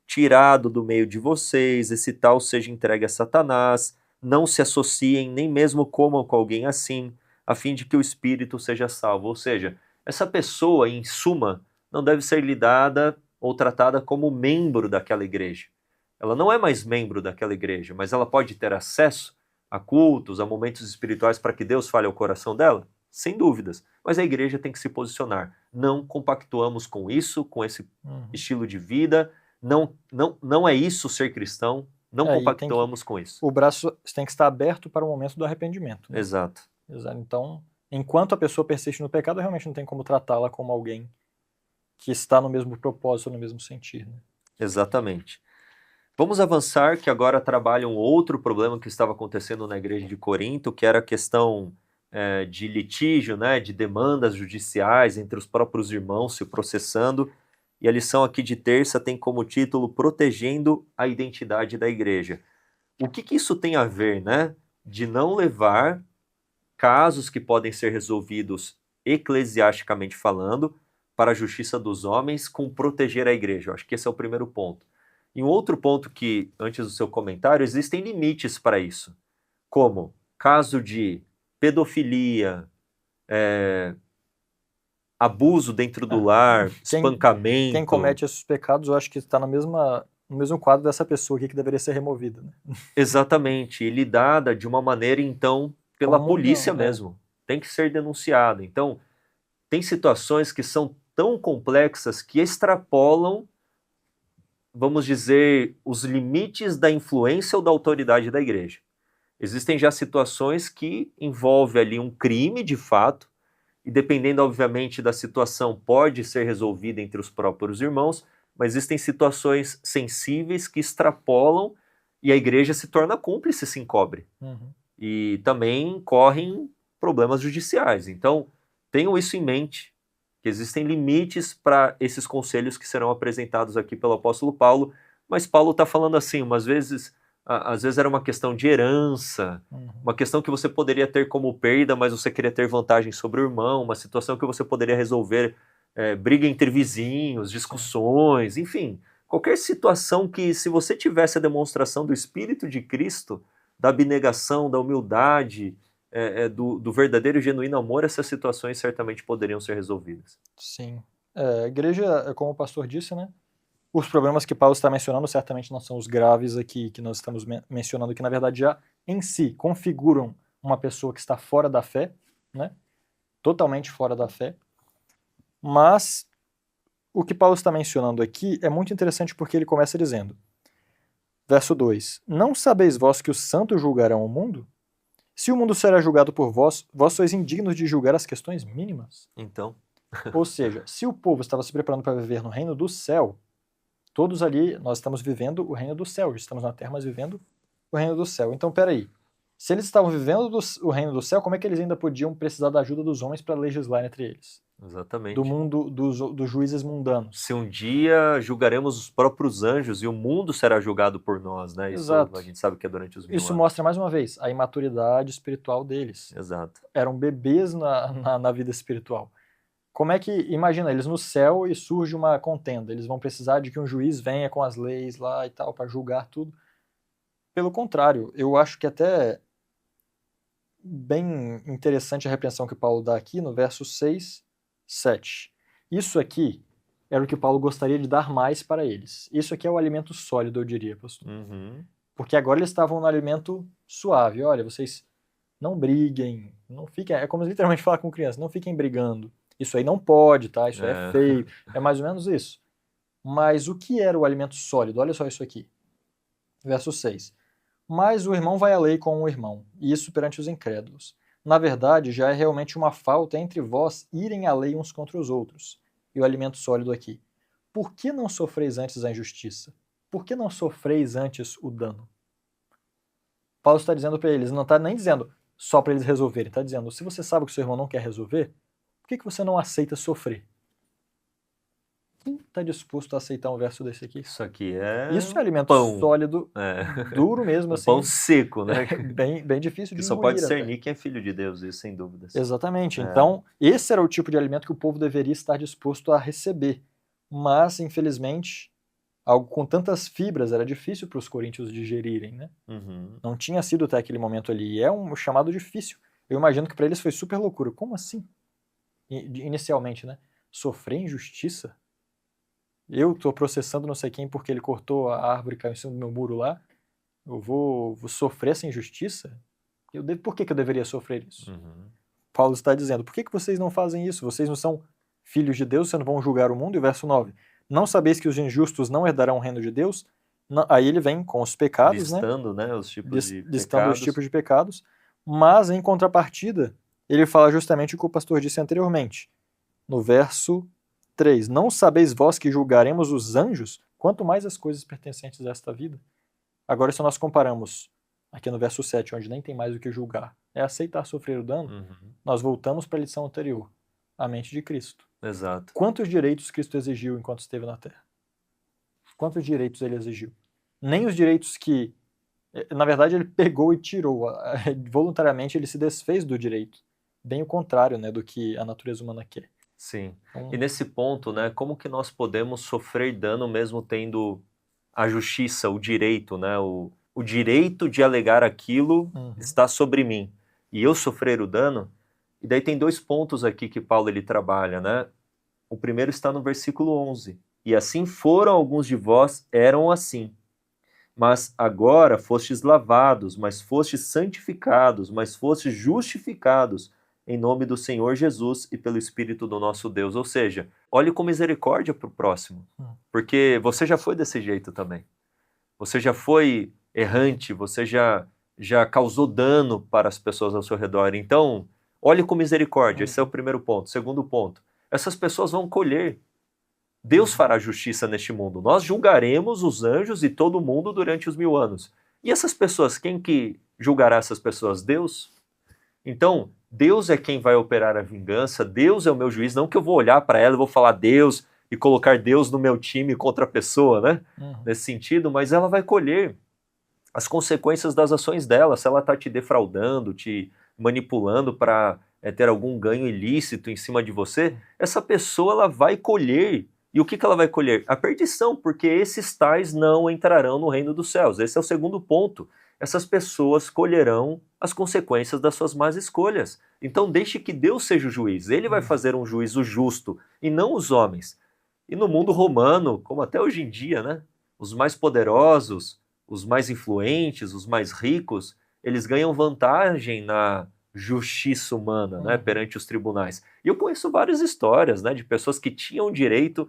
Tirado do meio de vocês, esse tal seja entregue a Satanás, não se associem, nem mesmo comam com alguém assim, a fim de que o espírito seja salvo. Ou seja, essa pessoa, em suma, não deve ser lidada ou tratada como membro daquela igreja. Ela não é mais membro daquela igreja, mas ela pode ter acesso a cultos, a momentos espirituais para que Deus fale ao coração dela? Sem dúvidas. Mas a igreja tem que se posicionar. Não compactuamos com isso, com esse estilo de vida. Não é isso ser cristão. não É, e compactuamos com isso. o braço tem que estar aberto para o momento do arrependimento, né? Exato. Exato. Então, enquanto a pessoa persiste no pecado, realmente não tem como tratá-la como alguém que está no mesmo propósito, no mesmo sentir, né? Exatamente. Vamos avançar, que agora trabalha um outro problema que estava acontecendo na igreja de Corinto, que era a questão de litígio, né, de demandas judiciais entre os próprios irmãos se processando. E a lição aqui de terça tem como título Protegendo a Identidade da Igreja. O que isso tem a ver, né, de não levar casos que podem ser resolvidos eclesiasticamente falando para a justiça dos homens com proteger a igreja? Eu acho que esse é o primeiro ponto. E um outro ponto que, antes do seu comentário, existem limites para isso, como caso de pedofilia, abuso dentro do lar, espancamento. Quem comete esses pecados, eu acho que está no mesmo quadro dessa pessoa aqui que deveria ser removida, né? Exatamente, e lidada de uma maneira, então, pela Como polícia não, né? mesmo. Tem que ser denunciado. Então, tem situações que são tão complexas que extrapolam, vamos dizer, os limites da influência ou da autoridade da igreja. Existem já situações que envolvem ali um crime de fato, e dependendo, obviamente, da situação, pode ser resolvida entre os próprios irmãos, mas existem situações sensíveis que extrapolam e a igreja se torna cúmplice, se encobre. Uhum. E também correm problemas judiciais. Então, tenham isso em mente, que existem limites para esses conselhos que serão apresentados aqui pelo apóstolo Paulo, mas Paulo está falando assim, às vezes era uma questão de herança, uma questão que você poderia ter como perda, mas você queria ter vantagem sobre o irmão, uma situação que você poderia resolver, briga entre vizinhos, discussões, enfim, qualquer situação que, se você tivesse a demonstração do Espírito de Cristo, da abnegação, da humildade, do verdadeiro e genuíno amor, essas situações certamente poderiam ser resolvidas. Sim. A igreja, como o pastor disse, né? Os problemas que Paulo está mencionando certamente não são os graves aqui que nós estamos mencionando, que na verdade já em si configuram uma pessoa que está fora da fé, né? Totalmente fora da fé. Mas o que Paulo está mencionando aqui é muito interessante porque ele começa dizendo, verso 2: Não sabeis vós que os santos julgarão o mundo? Se o mundo será julgado por vós, vós sois indignos de julgar as questões mínimas. Então, Ou seja, se o povo estava se preparando para viver no reino do céu, todos ali, nós estamos vivendo o reino do céu, estamos na terra, mas vivendo o reino do céu. Então, peraí, se eles estavam vivendo o reino do céu, como é que eles ainda podiam precisar da ajuda dos homens para legislar entre eles? exatamente. Do mundo, dos juízes mundanos. Se um dia julgaremos os próprios anjos e o mundo será julgado por nós, né? Isso Exato. a gente sabe que é durante os 1000 Isso anos. mostra, mais uma vez, a imaturidade espiritual deles. Exato. Eram bebês na vida espiritual. Como é que, imagina, eles no céu e surge uma contenda, eles vão precisar de que um juiz venha com as leis lá e tal, para julgar tudo. Pelo contrário, eu acho que até bem interessante a repreensão que Paulo dá aqui no verso 6, 7. Isso aqui era o que Paulo gostaria de dar mais para eles. Isso aqui é o alimento sólido, eu diria, pastor. Uhum. Porque agora eles estavam no alimento suave. Olha, vocês não briguem, não fiquem, é como literalmente falar com criança, não fiquem brigando. Isso aí não pode, tá? Isso aí é feio. É mais ou menos isso. Mas o que era o alimento sólido? Olha só isso aqui. Verso 6. Mas o irmão vai à lei com o irmão, e isso perante os incrédulos. Na verdade, já é realmente uma falta entre vós irem à lei uns contra os outros. E o alimento sólido aqui. Por que não sofreis antes a injustiça? Por que não sofreis antes o dano? Paulo está dizendo para eles, não está nem dizendo só para eles resolverem, está dizendo, se você sabe que seu irmão não quer resolver, por que você não aceita sofrer? Quem está disposto a aceitar um verso desse aqui? Isso aqui é Isso é alimento pão. Sólido, duro mesmo, assim. Pão seco, né? Bem difícil de que só engolir, pode discernir até. quem é filho de Deus, isso sem dúvidas. Exatamente. Então, esse era o tipo de alimento que o povo deveria estar disposto a receber. Mas, infelizmente, algo com tantas fibras era difícil para os coríntios digerirem, né? Uhum. Não tinha sido até aquele momento ali. E é um chamado difícil. Eu imagino que para eles foi super loucura. Como assim? Inicialmente, né? Sofrer injustiça? Eu estou processando não sei quem porque ele cortou a árvore e caiu em cima do meu muro lá. Eu vou sofrer essa injustiça? Por que eu deveria sofrer isso? Uhum. Paulo está dizendo, por que vocês não fazem isso? Vocês não são filhos de Deus, vocês não vão julgar o mundo? E verso 9, não sabeis que os injustos não herdarão o reino de Deus? Aí ele vem com os pecados, né? Listando, né, os tipos de Listando os pecados. tipos de pecados, mas em contrapartida, ele fala justamente o que o pastor disse anteriormente. No verso 3, não sabeis vós que julgaremos os anjos, quanto mais as coisas pertencentes a esta vida? Agora, se nós comparamos aqui no verso 7, onde nem tem mais o que julgar, é aceitar sofrer o dano, nós voltamos para a lição anterior, a mente de Cristo. Exato. Quantos direitos Cristo exigiu enquanto esteve na Terra? Quantos direitos ele exigiu? Nem os direitos que, na verdade, ele pegou e tirou. Voluntariamente ele se desfez do direito. Bem o contrário, né, do que a natureza humana quer. Sim. Então, E nesse ponto, né, como que nós podemos sofrer dano mesmo tendo a justiça, o direito, né, o direito de alegar aquilo está sobre mim e eu sofrer o dano? E daí tem 2 pontos aqui que Paulo ele trabalha, né? O primeiro está no versículo 11. E assim foram alguns de vós, eram assim. Mas agora fostes lavados, mas fostes santificados, mas fostes justificados em nome do Senhor Jesus e pelo Espírito do nosso Deus. Ou seja, olhe com misericórdia para o próximo, porque você já foi desse jeito também. Você já foi errante, você já causou dano para as pessoas ao seu redor. Então, olhe com misericórdia, esse é o primeiro ponto. Segundo ponto, essas pessoas vão colher. Deus fará justiça neste mundo. Nós julgaremos os anjos e todo mundo durante os 1000 anos. E essas pessoas, quem que julgará essas pessoas? Deus. Então, Deus é quem vai operar a vingança, Deus é o meu juiz, não que eu vou olhar para ela e vou falar Deus e colocar Deus no meu time contra a pessoa, né? Nesse sentido, mas ela vai colher as consequências das ações dela. Se ela está te defraudando, te manipulando para ter algum ganho ilícito em cima de você, essa pessoa ela vai colher. E o que ela vai colher? A perdição, porque esses tais não entrarão no reino dos céus. Esse é o segundo ponto. Essas pessoas colherão as consequências das suas más escolhas. Então deixe que Deus seja o juiz. Ele vai fazer um juízo justo, e não os homens. E no mundo romano, como até hoje em dia, né, os mais poderosos, os mais influentes, os mais ricos, eles ganham vantagem na justiça humana, né, perante os tribunais. E eu conheço várias histórias, né, de pessoas que tinham direito,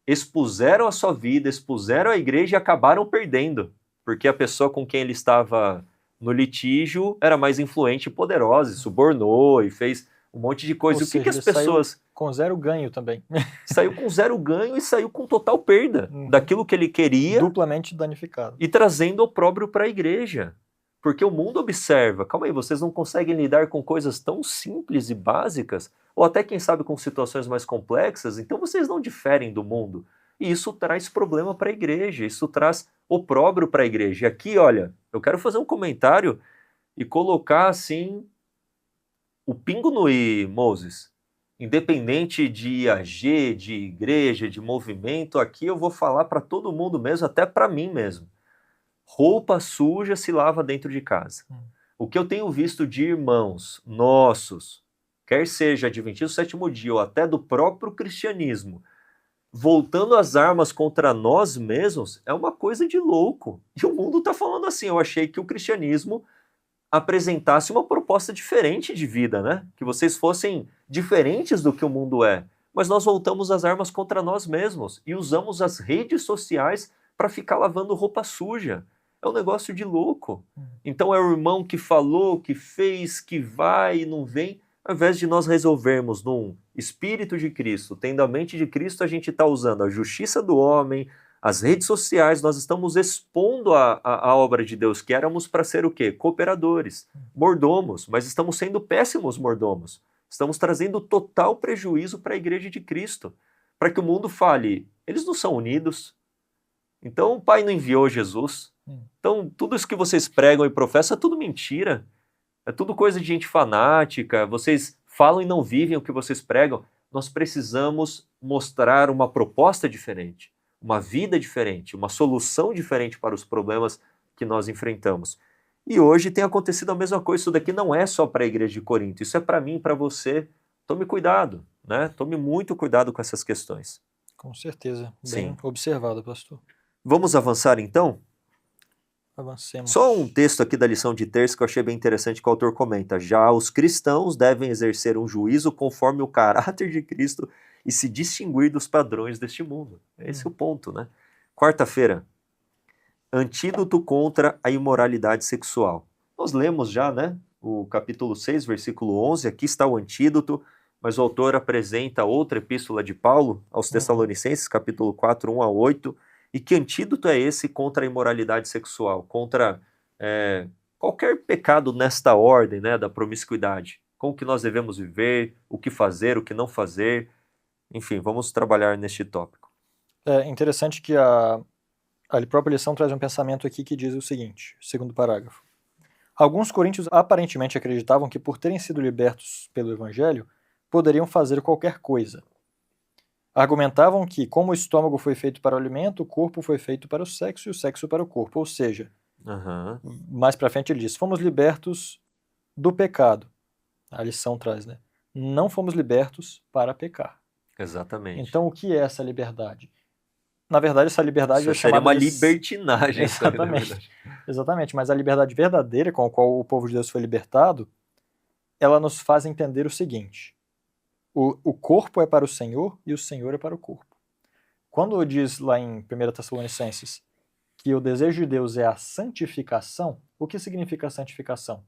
expuseram a sua vida, expuseram a igreja e acabaram perdendo, porque a pessoa com quem ele estava no litígio era mais influente e poderosa, e subornou e fez um monte de coisa. Ou O que seja, as pessoas... Saiu com 0 ganho também. Saiu com 0 ganho e saiu com total perda daquilo que ele queria. Duplamente danificado. E trazendo opróbrio para a igreja. Porque o mundo observa, calma aí, vocês não conseguem lidar com coisas tão simples e básicas, ou até, quem sabe, com situações mais complexas, então vocês não diferem do mundo. E isso traz problema para a igreja, isso traz opróbrio para a igreja. E aqui, olha, eu quero fazer um comentário e colocar, assim, o pingo no i, Moses. Independente de IAG, de igreja, de movimento, aqui eu vou falar para todo mundo mesmo, até para mim mesmo. Roupa suja se lava dentro de casa. O que eu tenho visto de irmãos nossos, quer seja adventistas do 7º dia ou até do próprio cristianismo, voltando as armas contra nós mesmos, é uma coisa de louco. E o mundo está falando assim. Eu achei que o cristianismo apresentasse uma proposta diferente de vida, né? Que vocês fossem diferentes do que o mundo é. Mas nós voltamos as armas contra nós mesmos e usamos as redes sociais para ficar lavando roupa suja. É um negócio de louco. Então é o irmão que falou, que fez, que vai e não vem. Ao invés de nós resolvermos num Espírito de Cristo, tendo a mente de Cristo, a gente está usando a justiça do homem, as redes sociais, nós estamos expondo a obra de Deus, que éramos para ser o quê? Cooperadores, mordomos, mas estamos sendo péssimos mordomos. Estamos trazendo total prejuízo para a igreja de Cristo, para que o mundo fale, eles não são unidos, então o Pai não enviou Jesus, então tudo isso que vocês pregam e professam é tudo mentira, é tudo coisa de gente fanática, vocês falam e não vivem o que vocês pregam. Nós precisamos mostrar uma proposta diferente, uma vida diferente, uma solução diferente para os problemas que nós enfrentamos. E hoje tem acontecido a mesma coisa. Isso daqui não é só para a igreja de Corinto, isso é para mim e para você. Tome cuidado, né? Tome muito cuidado com essas questões. Com certeza, Sim. bem observado, pastor. Vamos avançar então? Avancemos. Só um texto aqui da lição de terça que eu achei bem interessante que o autor comenta. Já os cristãos devem exercer um juízo conforme o caráter de Cristo e se distinguir dos padrões deste mundo. Esse é o ponto, né? Quarta-feira, Antídoto contra a imoralidade sexual. Nós lemos já, né, o capítulo 6, versículo 11, aqui está o antídoto, mas o autor apresenta outra epístola de Paulo aos Tessalonicenses, capítulo 4, 1 a 8, e que antídoto é esse contra a imoralidade sexual, contra qualquer pecado nesta ordem, né, da promiscuidade? Como que nós devemos viver, o que fazer, o que não fazer, enfim, vamos trabalhar neste tópico. É interessante que a própria lição traz um pensamento aqui que diz o seguinte, segundo parágrafo. Alguns coríntios aparentemente acreditavam que por terem sido libertos pelo evangelho, poderiam fazer qualquer coisa. Argumentavam que, como o estômago foi feito para o alimento, o corpo foi feito para o sexo e o sexo para o corpo. Ou seja, mais para frente ele diz, fomos libertos do pecado. A lição traz, né? Não fomos libertos para pecar. Exatamente. Então, o que é essa liberdade? Na verdade, essa liberdade Isso é chamada uma libertinagem. Exatamente. Isso aí, exatamente. Mas a liberdade verdadeira com a qual o povo de Deus foi libertado, ela nos faz entender o seguinte: o corpo é para o Senhor e o Senhor é para o corpo. Quando diz lá em 1 Tessalonicenses que o desejo de Deus é a santificação, o que significa santificação?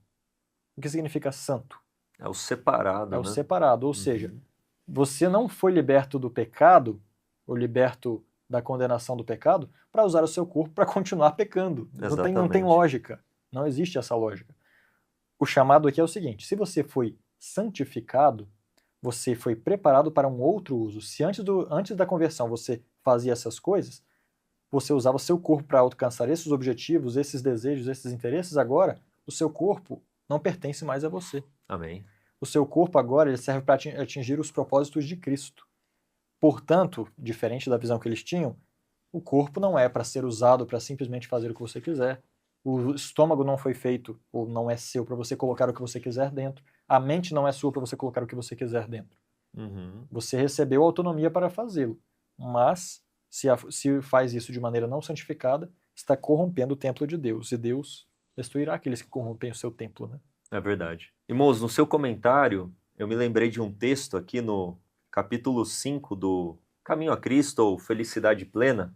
O que significa santo? É o separado, É o separado, ou seja, você não foi liberto do pecado, ou liberto da condenação do pecado, para usar o seu corpo para continuar pecando. Não tem lógica. Não existe essa lógica. O chamado aqui é o seguinte: se você foi santificado, você foi preparado para um outro uso. Se antes da conversão você fazia essas coisas, você usava o seu corpo para alcançar esses objetivos, esses desejos, esses interesses, agora o seu corpo não pertence mais a você. Amém. O seu corpo agora ele serve para atingir os propósitos de Cristo. Portanto, diferente da visão que eles tinham, o corpo não é para ser usado para simplesmente fazer o que você quiser. O estômago não foi feito, ou não é seu, para você colocar o que você quiser dentro. A mente não é sua para você colocar o que você quiser dentro. Você recebeu autonomia para fazê-lo. Mas, se faz isso de maneira não santificada, está corrompendo o templo de Deus. E Deus destruirá aqueles que corrompem o seu templo, né? É verdade. Irmãos, no seu comentário, eu me lembrei de um texto aqui no capítulo 5 do Caminho a Cristo, ou Felicidade Plena.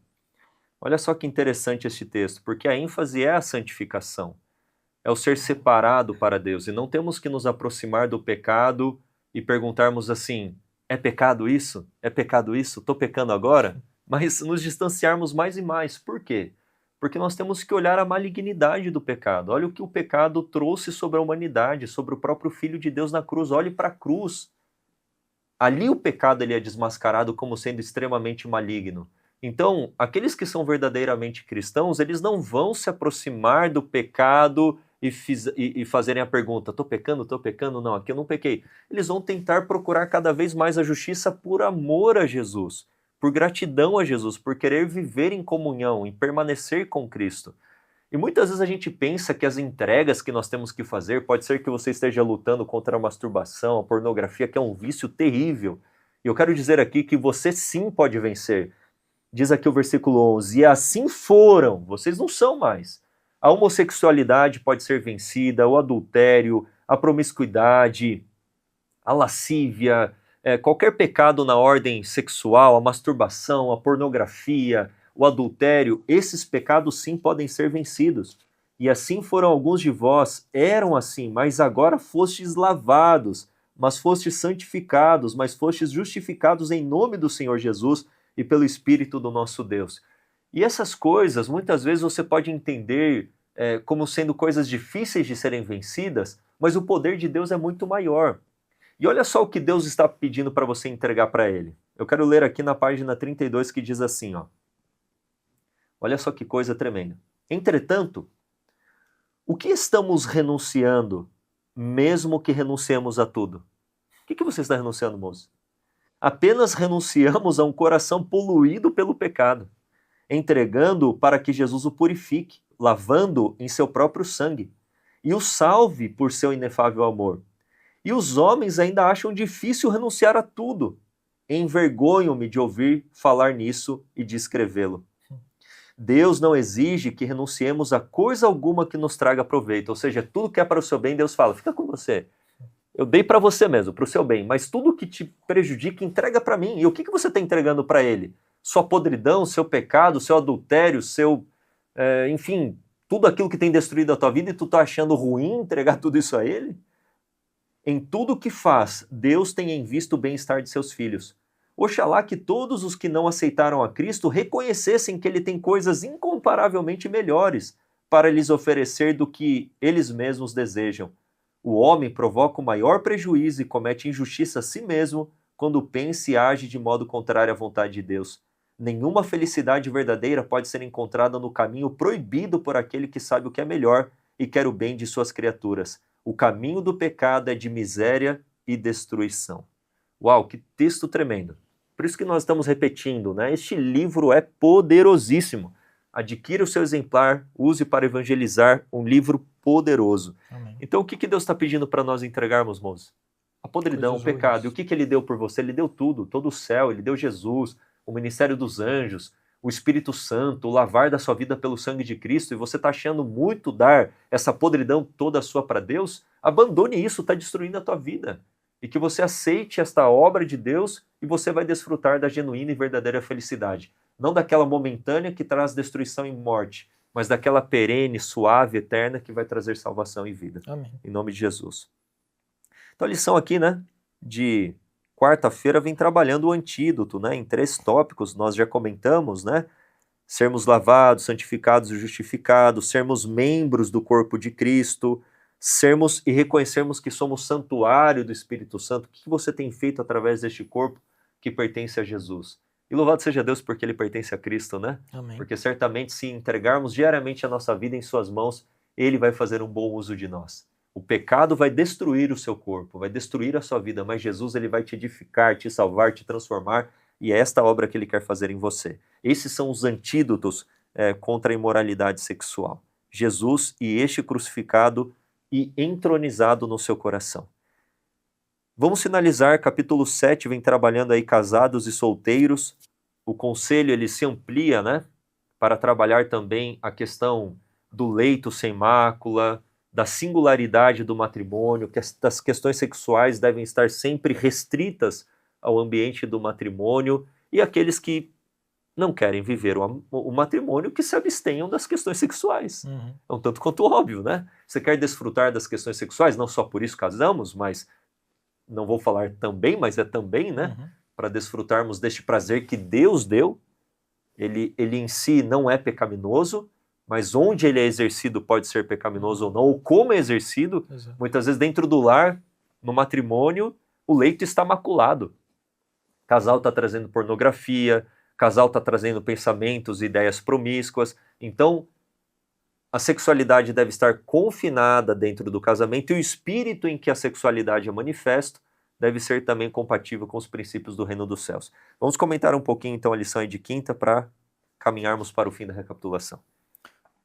Olha só que interessante este texto, porque a ênfase é a santificação, é o ser separado para Deus, e não temos que nos aproximar do pecado e perguntarmos assim, é pecado isso? É pecado isso? Estou pecando agora? Mas nos distanciarmos mais e mais. Por quê? Porque nós temos que olhar a malignidade do pecado. Olha o que o pecado trouxe sobre a humanidade, sobre o próprio Filho de Deus na cruz. Olhe para a cruz. Ali o pecado ele é desmascarado como sendo extremamente maligno. Então, aqueles que são verdadeiramente cristãos, eles não vão se aproximar do pecado e fazerem a pergunta, estou pecando? Não, aqui eu não pequei. Eles vão tentar procurar cada vez mais a justiça por amor a Jesus, por gratidão a Jesus, por querer viver em comunhão, em permanecer com Cristo. E muitas vezes a gente pensa que as entregas que nós temos que fazer, pode ser que você esteja lutando contra a masturbação, a pornografia, que é um vício terrível. E eu quero dizer aqui que você sim pode vencer. Diz aqui o versículo 11, e assim foram, vocês não são mais. A homossexualidade pode ser vencida, o adultério, a promiscuidade, a lascívia, qualquer pecado na ordem sexual, a masturbação, a pornografia, o adultério, esses pecados sim podem ser vencidos. E assim foram alguns de vós, eram assim, mas agora fostes lavados, mas fostes santificados, mas fostes justificados em nome do Senhor Jesus e pelo Espírito do nosso Deus. E essas coisas, muitas vezes você pode entender como sendo coisas difíceis de serem vencidas, mas o poder de Deus é muito maior. E olha só o que Deus está pedindo para você entregar para Ele. Eu quero ler aqui na página 32 que diz assim, ó. Olha só que coisa tremenda. Entretanto, o que estamos renunciando, mesmo que renunciemos a tudo? O que você está renunciando, moço? Apenas renunciamos a um coração poluído pelo pecado, entregando-o para que Jesus o purifique, lavando-o em seu próprio sangue, e o salve por seu inefável amor. E os homens ainda acham difícil renunciar a tudo. Envergonho-me de ouvir falar nisso e de escrevê-lo. Deus não exige que renunciemos a coisa alguma que nos traga proveito, ou seja, tudo que é para o seu bem, Deus fala, fica com você. Eu dei para você mesmo, para o seu bem, mas tudo que te prejudica, entrega para mim. E o que você está entregando para Ele? Sua podridão, seu pecado, seu adultério, seu enfim, tudo aquilo que tem destruído a tua vida e tu tá achando ruim entregar tudo isso a ele? Em tudo que faz, Deus tem em vista o bem-estar de seus filhos. Oxalá que todos os que não aceitaram a Cristo reconhecessem que ele tem coisas incomparavelmente melhores para lhes oferecer do que eles mesmos desejam. O homem provoca o maior prejuízo e comete injustiça a si mesmo quando pensa e age de modo contrário à vontade de Deus. Nenhuma felicidade verdadeira pode ser encontrada no caminho proibido por aquele que sabe o que é melhor e quer o bem de suas criaturas. O caminho do pecado é de miséria e destruição. Uau, que texto tremendo. Por isso que nós estamos repetindo, né? Este livro é poderosíssimo. Adquira o seu exemplar, use para evangelizar, um livro poderoso. Amém. Então, o que Deus está pedindo para nós entregarmos, moços? A podridão, Coisas o pecado. E ruins. o que ele deu por você? Ele deu tudo, todo o céu, ele deu Jesus, o ministério dos anjos, o Espírito Santo, o lavar da sua vida pelo sangue de Cristo, e você está achando muito dar essa podridão toda sua para Deus? Abandone isso, está destruindo a tua vida. E que você aceite esta obra de Deus e você vai desfrutar da genuína e verdadeira felicidade. Não daquela momentânea que traz destruição e morte, mas daquela perene, suave, eterna que vai trazer salvação e vida. Amém. Em nome de Jesus. Então a lição aqui, né, de quarta-feira vem trabalhando o antídoto, né, em 3 tópicos, nós já comentamos, né, sermos lavados, santificados e justificados, sermos membros do corpo de Cristo, sermos e reconhecermos que somos santuário do Espírito Santo. O que você tem feito através deste corpo que pertence a Jesus? E louvado seja Deus porque ele pertence a Cristo, né? Amém. Porque certamente se entregarmos diariamente a nossa vida em suas mãos, ele vai fazer um bom uso de nós. O pecado vai destruir o seu corpo, vai destruir a sua vida, mas Jesus ele vai te edificar, te salvar, te transformar, e é esta obra que ele quer fazer em você. Esses são os antídotos contra a imoralidade sexual. Jesus e este crucificado e entronizado no seu coração. Vamos finalizar, capítulo 7 vem trabalhando aí casados e solteiros. O conselho ele se amplia, né, para trabalhar também a questão do leito sem mácula, da singularidade do matrimônio, que as questões sexuais devem estar sempre restritas ao ambiente do matrimônio, e aqueles que não querem viver o matrimônio que se abstenham das questões sexuais. Uhum. É um tanto quanto óbvio, né? Você quer desfrutar das questões sexuais, não só por isso casamos, mas não vou falar também, mas é também, né? Uhum. Para desfrutarmos deste prazer que Deus deu. Ele em si não é pecaminoso, mas onde ele é exercido pode ser pecaminoso ou não, ou como é exercido. Exato. Muitas vezes dentro do lar, no matrimônio, o leito está maculado. O casal está trazendo pornografia, o casal está trazendo pensamentos e ideias promíscuas. Então, a sexualidade deve estar confinada dentro do casamento e o espírito em que a sexualidade é manifesto deve ser também compatível com os princípios do reino dos céus. Vamos comentar um pouquinho então a lição aí de quinta para caminharmos para o fim da recapitulação.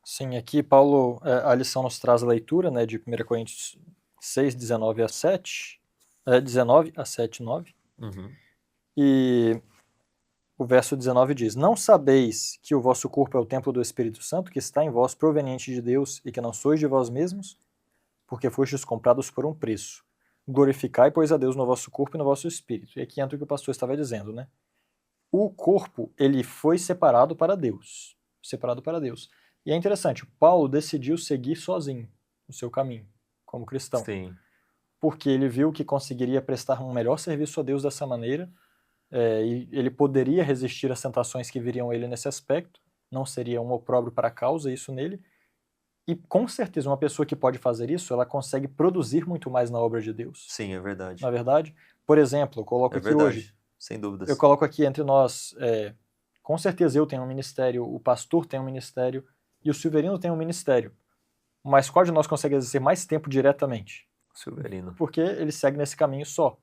Sim, aqui Paulo, a lição nos traz a leitura, né, de 1 Coríntios 6, 19 a 7, 19 a 7, 9, e o verso 19 diz: Não sabeis que o vosso corpo é o templo do Espírito Santo, que está em vós, proveniente de Deus, e que não sois de vós mesmos, porque fostes comprados por um preço. Glorificai, pois, a Deus no vosso corpo e no vosso espírito. E aqui entra o que o pastor estava dizendo, né? O corpo, ele foi separado para Deus. Separado para Deus. E é interessante, Paulo decidiu seguir sozinho o seu caminho, como cristão. Sim. Porque ele viu que conseguiria prestar um melhor serviço a Deus dessa maneira, e ele poderia resistir às tentações que viriam a ele nesse aspecto, não seria um opróbrio para a causa isso nele, e com certeza uma pessoa que pode fazer isso, ela consegue produzir muito mais na obra de Deus. Sim, é verdade. Na verdade, por exemplo, eu coloco aqui verdade. hoje, Sem dúvidas. eu coloco aqui entre nós, com certeza eu tenho um ministério, o pastor tem um ministério, e o Silverino tem um ministério. Mas qual de nós consegue exercer mais tempo diretamente? Silverino. Porque ele segue nesse caminho só.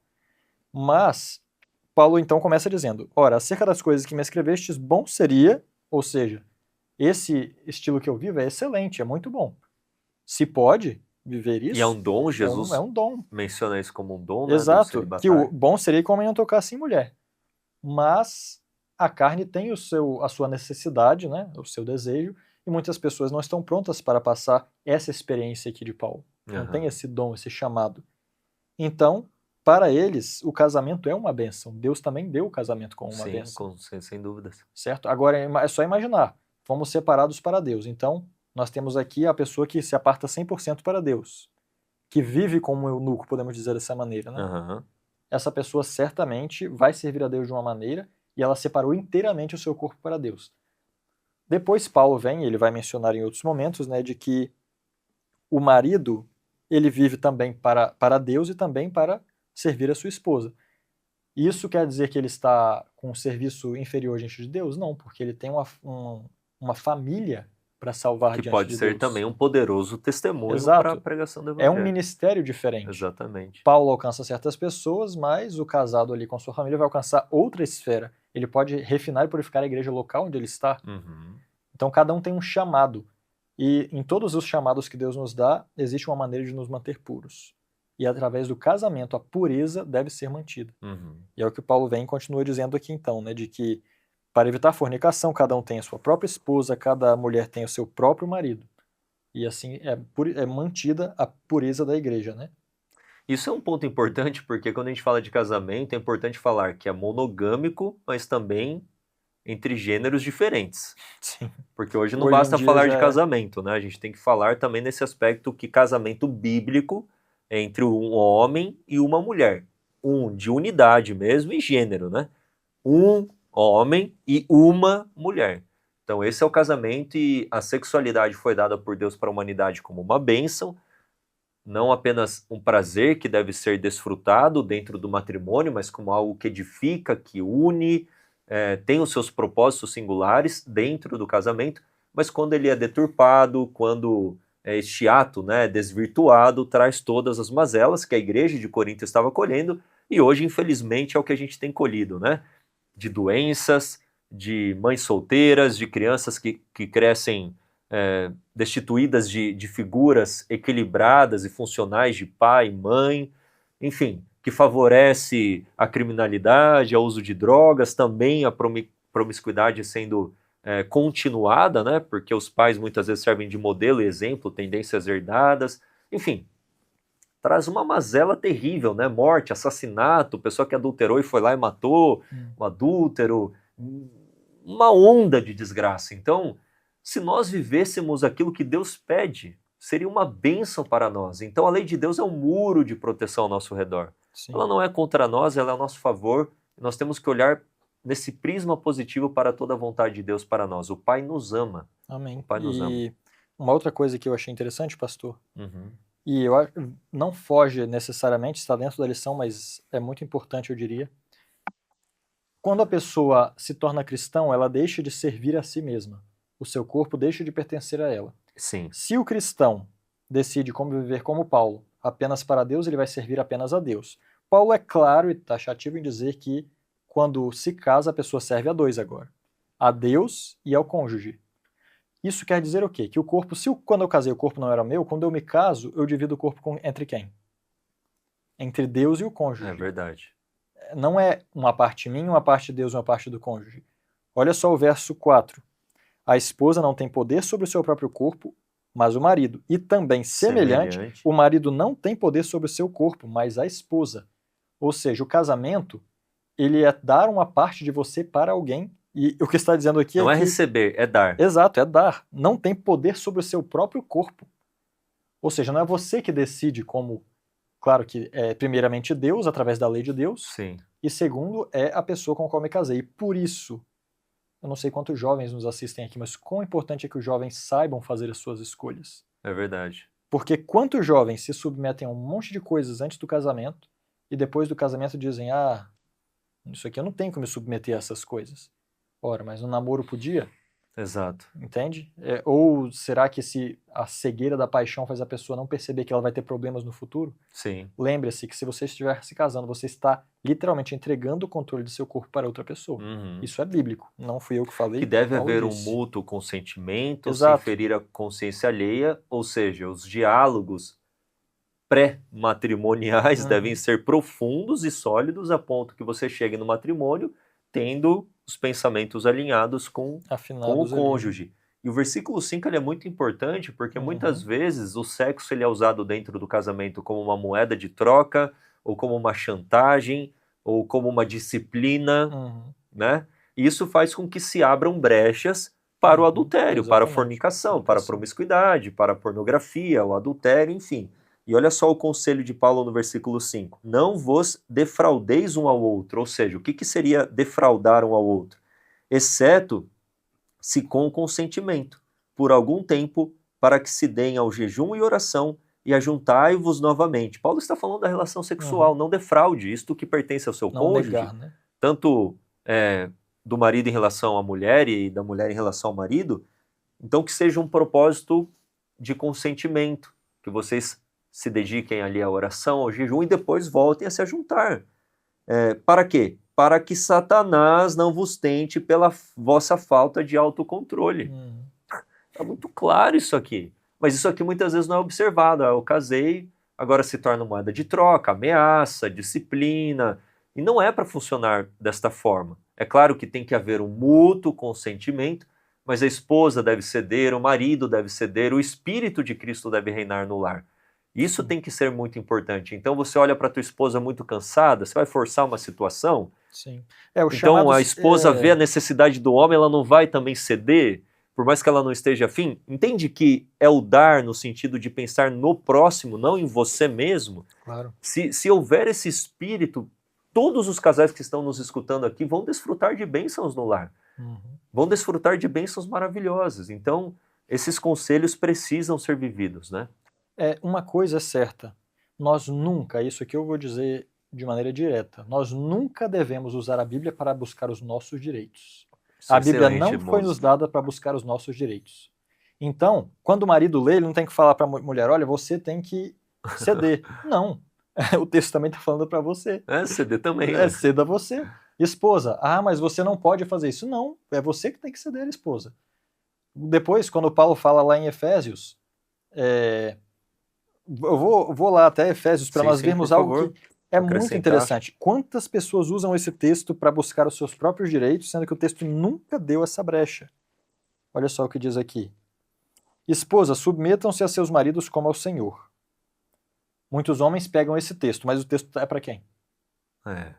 Mas Paulo então começa dizendo: Ora, acerca das coisas que me escrevestes, bom seria, ou seja, esse estilo que eu vivo é excelente, é muito bom. Se pode viver isso... E é um dom, Jesus é um dom. menciona isso como um dom, né? Exato, que o bom seria que o homem não tocasse em mulher. Mas a carne tem a sua necessidade, né, o seu desejo, e muitas pessoas não estão prontas para passar essa experiência aqui de Paulo. Não tem esse dom, esse chamado. Então, para eles, o casamento é uma bênção. Deus também deu o casamento como uma bênção. Sem dúvidas. Certo? Agora é só imaginar. fomos separados para Deus. Então, nós temos aqui a pessoa que se aparta 100% para Deus, que vive como um eunuco, podemos dizer dessa maneira, né? Aham. Essa pessoa certamente vai servir a Deus de uma maneira e ela separou inteiramente o seu corpo para Deus. Depois Paulo vem, ele vai mencionar em outros momentos, né, de que o marido, ele vive também para Deus e também para servir a sua esposa. Isso quer dizer que ele está com um serviço inferior diante de Deus? Não, porque ele tem uma família para salvar Que diante pode de ser Deus. também um poderoso testemunho Exato. para a pregação do É um evangelho. ministério diferente. Exatamente. Paulo alcança certas pessoas, mas o casado ali com sua família vai alcançar outra esfera. Ele pode refinar e purificar a igreja local onde ele está. Uhum. Então cada um tem um chamado. E em todos os chamados que Deus nos dá, existe uma maneira de nos manter puros. E através do casamento, a pureza deve ser mantida. Uhum. E é o que Paulo vem e continua dizendo aqui então, né, de que para evitar a fornicação, cada um tem a sua própria esposa, cada mulher tem o seu próprio marido. E assim é mantida a pureza da igreja, né? Isso é um ponto importante, porque quando a gente fala de casamento, é importante falar que é monogâmico, mas também entre gêneros diferentes. Sim. Porque hoje não Hoje em basta dia falar já de é. casamento, né? A gente tem que falar também nesse aspecto que casamento bíblico é entre um homem e uma mulher. De unidade mesmo e gênero, né? Um homem e uma mulher. Então esse é o casamento e a sexualidade foi dada por Deus para a humanidade como uma bênção, não apenas um prazer que deve ser desfrutado dentro do matrimônio, mas como algo que edifica, que une, tem os seus propósitos singulares dentro do casamento, mas quando ele é deturpado, quando este ato, né, desvirtuado, traz todas as mazelas que a igreja de Corinto estava colhendo, e hoje, infelizmente, é o que a gente tem colhido, né? De doenças, de mães solteiras, de crianças que crescem destituídas de figuras equilibradas e funcionais de pai, mãe, enfim, que favorece a criminalidade, o uso de drogas, também a promiscuidade sendo continuada, né? Porque os pais muitas vezes servem de modelo e exemplo, tendências herdadas, enfim, traz uma mazela terrível, né? Morte, assassinato, pessoa que adulterou e foi lá e matou o adúltero, uma onda de desgraça. Então, se nós vivêssemos aquilo que Deus pede, seria uma bênção para nós. Então a lei de Deus é um muro de proteção ao nosso redor. Sim. Ela não é contra nós, ela é a nosso favor. Nós temos que olhar nesse prisma positivo para toda a vontade de Deus para nós. O Pai nos ama. Amém. O Pai nos ama. E uma outra coisa que eu achei interessante, pastor, Uhum. e não foge necessariamente, está dentro da lição, mas é muito importante, eu diria. Quando a pessoa se torna cristão, ela deixa de servir a si mesma. O seu corpo deixa de pertencer a ela. Sim. Se o cristão decide como viver como Paulo, apenas para Deus, ele vai servir apenas a Deus. Paulo é claro e taxativo em dizer que quando se casa, a pessoa serve a dois agora. A Deus e ao cônjuge. Isso quer dizer o quê? Que o corpo, quando eu casei o corpo não era meu, quando eu me caso, eu divido o corpo entre quem? Entre Deus e o cônjuge. É verdade. Não é uma parte minha, uma parte de Deus, uma parte do cônjuge. Olha só o verso 4. A esposa não tem poder sobre o seu próprio corpo, mas o marido. E também, semelhante, o marido não tem poder sobre o seu corpo, mas a esposa. Ou seja, o casamento, ele é dar uma parte de você para alguém. E o que está dizendo aqui não é que... receber, é dar. Exato, é dar. Não tem poder sobre o seu próprio corpo. Ou seja, não é você que decide como... Claro que é primeiramente Deus, através da lei de Deus. Sim. E segundo, é a pessoa com a qual eu me casei. E por isso, eu não sei quantos jovens nos assistem aqui, mas quão importante é que os jovens saibam fazer as suas escolhas. É verdade. Porque quantos jovens se submetem a um monte de coisas antes do casamento e depois do casamento dizem, isso aqui eu não tenho como me submeter a essas coisas. Ora, mas no namoro podia? Exato. Entende? Ou será que a cegueira da paixão faz a pessoa não perceber que ela vai ter problemas no futuro? Sim. Lembre-se que se você estiver se casando, você está literalmente entregando o controle do seu corpo para outra pessoa. Uhum. Isso é bíblico, não fui eu que falei. Que deve Paulo haver disse. um mútuo consentimento, Exato. sem ferir a consciência alheia, ou seja, os diálogos pré-matrimoniais devem ser profundos e sólidos a ponto que você chegue no matrimônio tendo os pensamentos alinhados com o cônjuge. E o versículo 5 ele é muito importante porque muitas vezes o sexo ele é usado dentro do casamento como uma moeda de troca, ou como uma chantagem, ou como uma disciplina, né? E isso faz com que se abram brechas para o adultério, para a Exatamente. fornicação, para a promiscuidade, para a pornografia, o adultério, enfim. E olha só o conselho de Paulo no versículo 5. Não vos defraudeis um ao outro. Ou seja, o que seria defraudar um ao outro? Exceto se com consentimento, por algum tempo, para que se deem ao jejum e oração, e ajuntai-vos novamente. Paulo está falando da relação sexual, não defraude, isto que pertence ao seu Não cônjuge, negar, né? tanto do marido em relação à mulher e da mulher em relação ao marido, então que seja um propósito de consentimento, que vocês se dediquem ali à oração, ao jejum, e depois voltem a se ajuntar. Para quê? Para que Satanás não vos tente pela vossa falta de autocontrole. Está muito claro isso aqui. Mas isso aqui muitas vezes não é observado. Eu casei, agora se torna moeda de troca, ameaça, disciplina. E não é para funcionar desta forma. É claro que tem que haver um mútuo consentimento, mas a esposa deve ceder, o marido deve ceder, o Espírito de Cristo deve reinar no lar. Isso tem que ser muito importante. Então você olha para tua esposa muito cansada, você vai forçar uma situação? Sim. Então a esposa vê a necessidade do homem, ela não vai também ceder? Por mais que ela não esteja afim, entende que é o dar no sentido de pensar no próximo, não em você mesmo? Claro. Se houver esse espírito, todos os casais que estão nos escutando aqui vão desfrutar de bênçãos no lar. Vão desfrutar de bênçãos maravilhosas. Então, esses conselhos precisam ser vividos, né? Uma coisa é certa, nós nunca, isso aqui eu vou dizer de maneira direta, nós nunca devemos usar a Bíblia para buscar os nossos direitos. A Bíblia não foi nos dada para buscar os nossos direitos. Então, quando o marido lê, ele não tem que falar para a mulher, olha, você tem que ceder. Não. O texto também está falando para você. Ceder também. Né? Ceda você. Esposa, mas você não pode fazer isso. Não, é você que tem que ceder, esposa. Depois, quando Paulo fala lá em Efésios, eu vou lá até Efésios para nós vermos algo que é muito interessante. Quantas pessoas usam esse texto para buscar os seus próprios direitos, sendo que o texto nunca deu essa brecha? Olha só o que diz aqui. Esposas, submetam-se a seus maridos como ao Senhor. Muitos homens pegam esse texto, mas o texto é para quem?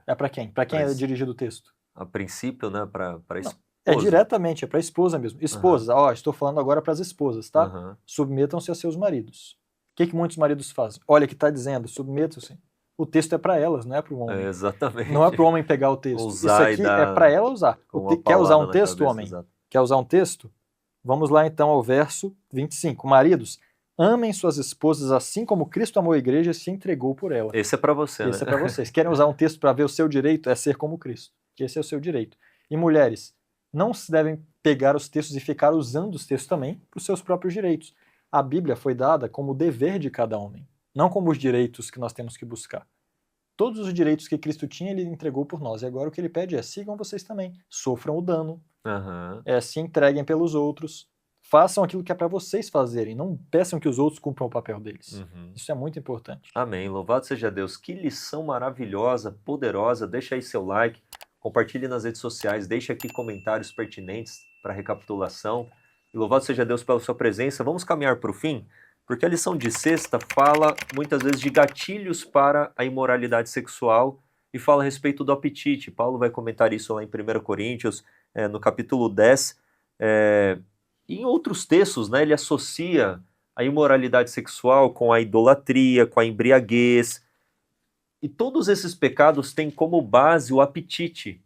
É para quem? Para quem é dirigido o texto? A princípio, né, para esposa. Diretamente, é para a esposa mesmo. Esposas, estou falando agora para as esposas, tá? Submetam-se a seus maridos. O que muitos maridos fazem? Olha que está dizendo, submetam-se. O texto é para elas, não é para o homem. Exatamente. Não é para o homem pegar o texto. Usar isso aqui é para ela usar. Quer usar um texto, homem? Exato. Quer usar um texto? Vamos lá então ao verso 25. Maridos, amem suas esposas assim como Cristo amou a igreja e se entregou por ela. Esse é para você, Esse é para vocês. Querem usar um texto para ver o seu direito? É ser como Cristo. Que esse é o seu direito. E mulheres, não se devem pegar os textos e ficar usando os textos também para os seus próprios direitos. A Bíblia foi dada como o dever de cada homem, não como os direitos que nós temos que buscar. Todos os direitos que Cristo tinha, ele entregou por nós. E agora o que ele pede é, sigam vocês também. Sofram o dano. Se entreguem pelos outros. Façam aquilo que é para vocês fazerem. Não peçam que os outros cumpram o papel deles. Isso é muito importante. Amém. Louvado seja Deus. Que lição maravilhosa, poderosa. Deixa aí seu like. Compartilhe nas redes sociais. Deixe aqui comentários pertinentes para recapitulação. E louvado seja Deus pela sua presença. Vamos caminhar para o fim? Porque a lição de sexta fala muitas vezes de gatilhos para a imoralidade sexual e fala a respeito do apetite. Paulo vai comentar isso lá em 1 Coríntios, no capítulo 10. E em outros textos, né, ele associa a imoralidade sexual com a idolatria, com a embriaguez. E todos esses pecados têm como base o apetite.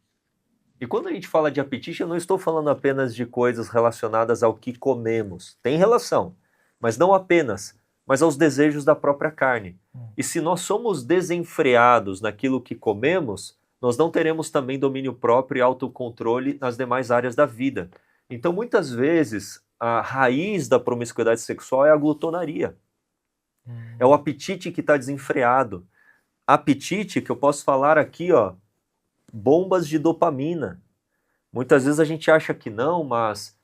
E quando a gente fala de apetite, eu não estou falando apenas de coisas relacionadas ao que comemos. Tem relação. Mas não apenas, mas aos desejos da própria carne. E se nós somos desenfreados naquilo que comemos, nós não teremos também domínio próprio e autocontrole nas demais áreas da vida. Então, muitas vezes, a raiz da promiscuidade sexual é a glutonaria. É o apetite que está desenfreado. Apetite que eu posso falar aqui, bombas de dopamina. Muitas vezes a gente acha que não, mas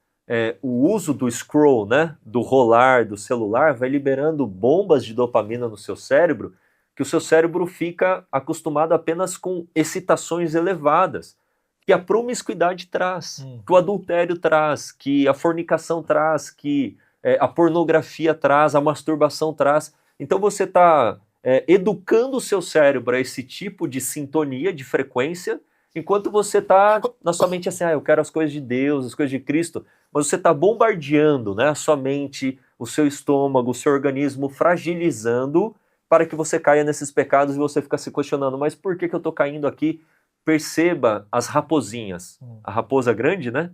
o uso do scroll, né, do rolar, do celular, vai liberando bombas de dopamina no seu cérebro, que o seu cérebro fica acostumado apenas com excitações elevadas, que a promiscuidade traz, que o adultério traz, que a fornicação traz, que a pornografia traz, a masturbação traz. Então você está educando o seu cérebro a esse tipo de sintonia, de frequência, Enquanto você está na sua mente assim, eu quero as coisas de Deus, as coisas de Cristo, mas você está bombardeando, né, a sua mente, o seu estômago, o seu organismo, fragilizando para que você caia nesses pecados e você fica se questionando, mas por que eu estou caindo aqui? Perceba as raposinhas. A raposa grande, né?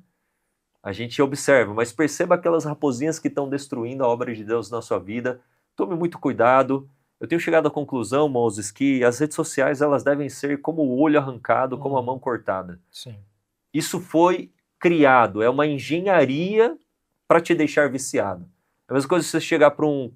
A gente observa, mas perceba aquelas raposinhas que estão destruindo a obra de Deus na sua vida. Tome muito cuidado. Eu tenho chegado à conclusão, Moses, que as redes sociais elas devem ser como o olho arrancado, como a mão cortada. Sim. Isso foi criado, é uma engenharia para te deixar viciado. É a mesma coisa se você chegar para um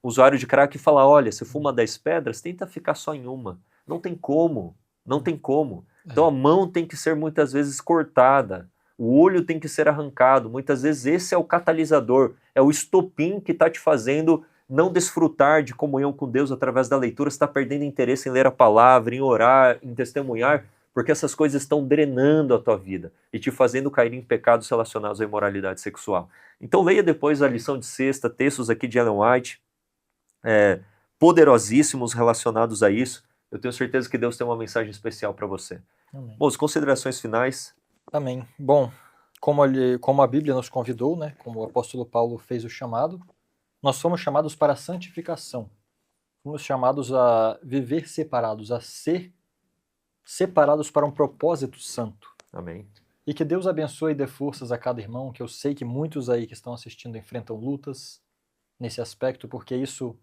usuário de crack e falar, olha, você fuma 10 pedras, tenta ficar só em uma. Não tem como, não tem como. Então a mão tem que ser muitas vezes cortada, o olho tem que ser arrancado. Muitas vezes esse é o catalisador, é o estopim que está te fazendo não desfrutar de comunhão com Deus através da leitura. Você está perdendo interesse em ler a palavra, em orar, em testemunhar, porque essas coisas estão drenando a tua vida e te fazendo cair em pecados relacionados à imoralidade sexual. Então leia depois a lição de sexta, textos aqui de Ellen White, poderosíssimos relacionados a isso. Eu tenho certeza que Deus tem uma mensagem especial para você. Amém. Bom, as considerações finais. Amém. Bom, como a Bíblia nos convidou, né, como o apóstolo Paulo fez o chamado, nós somos chamados para a santificação. Fomos chamados a viver separados, a ser separados para um propósito santo. Amém. E que Deus abençoe e dê forças a cada irmão, que eu sei que muitos aí que estão assistindo enfrentam lutas nesse aspecto, porque isso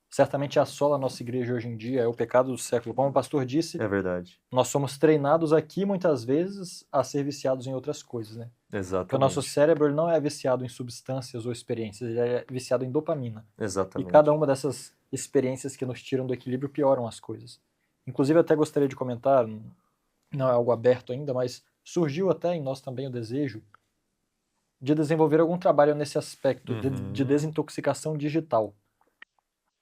certamente assola a nossa igreja hoje em dia, é o pecado do século. Como o pastor disse, É verdade. nós somos treinados aqui muitas vezes a ser viciados em outras coisas, né? Exatamente. Porque o nosso cérebro ele não é viciado em substâncias ou experiências, ele é viciado em dopamina. Exatamente. E cada uma dessas experiências que nos tiram do equilíbrio pioram as coisas. Inclusive, eu até gostaria de comentar, não é algo aberto ainda, mas surgiu até em nós também o desejo de desenvolver algum trabalho nesse aspecto de desintoxicação digital.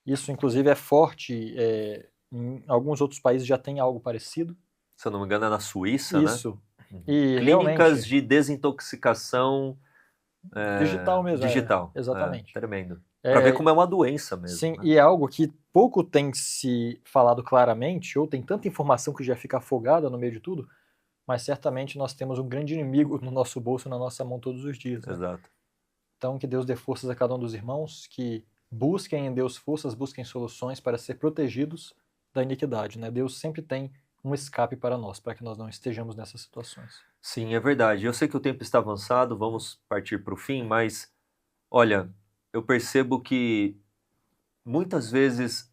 Isso, inclusive, é forte, em alguns outros países já tem algo parecido. Se eu não me engano, é na Suíça, Isso. né? E Clínicas realmente, de desintoxicação digital mesmo. digital. Exatamente. Tremendo. Para ver como é uma doença mesmo. Sim, né? e é algo que pouco tem se falado claramente, ou tem tanta informação que já fica afogada no meio de tudo, mas certamente nós temos um grande inimigo no nosso bolso, na nossa mão todos os dias. Né? Exato. Então, que Deus dê forças a cada um dos irmãos, que busquem em Deus forças, busquem soluções para ser protegidos da iniquidade. Né? Deus sempre tem um escape para nós, para que nós não estejamos nessas situações. Sim, é verdade. Eu sei que o tempo está avançado, vamos partir para o fim, mas, olha, eu percebo que muitas vezes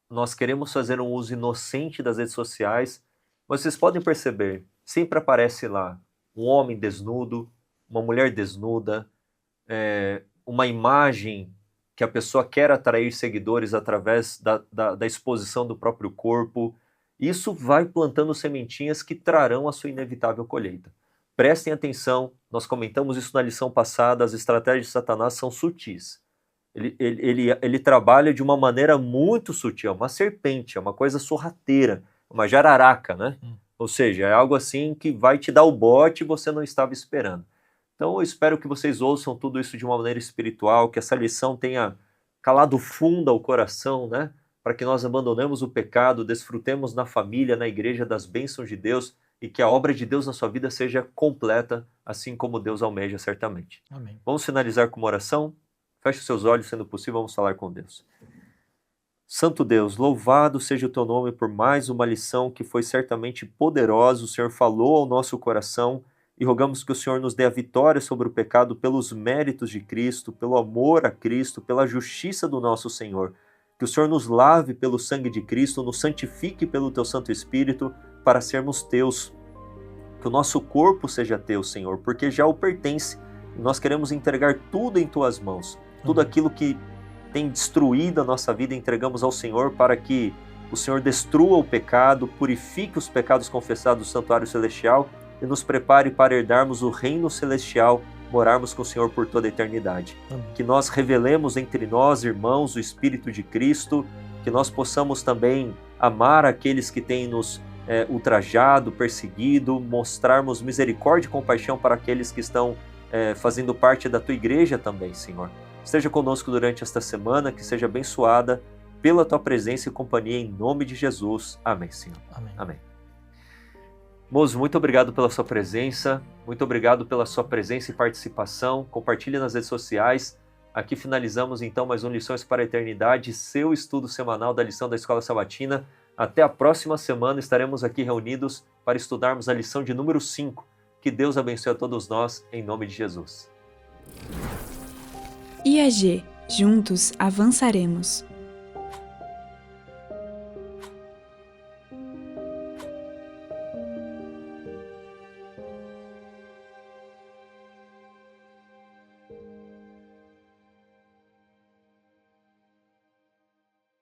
nós queremos fazer um uso inocente das redes sociais, mas vocês podem perceber, sempre aparece lá um homem desnudo, uma mulher desnuda, uma imagem que a pessoa quer atrair seguidores através da exposição do próprio corpo. Isso vai plantando sementinhas que trarão a sua inevitável colheita. Prestem atenção, nós comentamos isso na lição passada, as estratégias de Satanás são sutis. Ele trabalha de uma maneira muito sutil, é uma serpente, é uma coisa sorrateira, uma jararaca, né? Ou seja, é algo assim que vai te dar o bote e você não estava esperando. Então eu espero que vocês ouçam tudo isso de uma maneira espiritual, que essa lição tenha calado fundo ao coração, né? Para que nós abandonemos o pecado, desfrutemos na família, na igreja das bênçãos de Deus e que a obra de Deus na sua vida seja completa, assim como Deus almeja certamente. Amém. Vamos finalizar com uma oração? Feche os seus olhos, sendo possível, vamos falar com Deus. Santo Deus, louvado seja o teu nome por mais uma lição que foi certamente poderosa. O Senhor falou ao nosso coração e rogamos que o Senhor nos dê a vitória sobre o pecado pelos méritos de Cristo, pelo amor a Cristo, pela justiça do nosso Senhor. Que o Senhor nos lave pelo sangue de Cristo, nos santifique pelo teu Santo Espírito para sermos teus. Que o nosso corpo seja teu, Senhor, porque já o pertence. E nós queremos entregar tudo em tuas mãos. Tudo aquilo que tem destruído a nossa vida, entregamos ao Senhor para que o Senhor destrua o pecado, purifique os pecados confessados do santuário celestial e nos prepare para herdarmos o reino celestial, morarmos com o Senhor por toda a eternidade. Que nós revelemos entre nós, irmãos, o Espírito de Cristo, que nós possamos também amar aqueles que têm nos ultrajado, perseguido, mostrarmos misericórdia e compaixão para aqueles que estão fazendo parte da tua igreja também, Senhor. Esteja conosco durante esta semana, que seja abençoada pela tua presença e companhia em nome de Jesus. Amém, Senhor. Amém. Amém. Moço, muito obrigado pela sua presença, muito obrigado pela sua presença e participação. Compartilhe nas redes sociais. Aqui finalizamos então mais um Lições para a Eternidade, seu estudo semanal da lição da Escola Sabatina. Até a próxima semana estaremos aqui reunidos para estudarmos a lição de número 5. Que Deus abençoe a todos nós, em nome de Jesus. IAG, juntos avançaremos.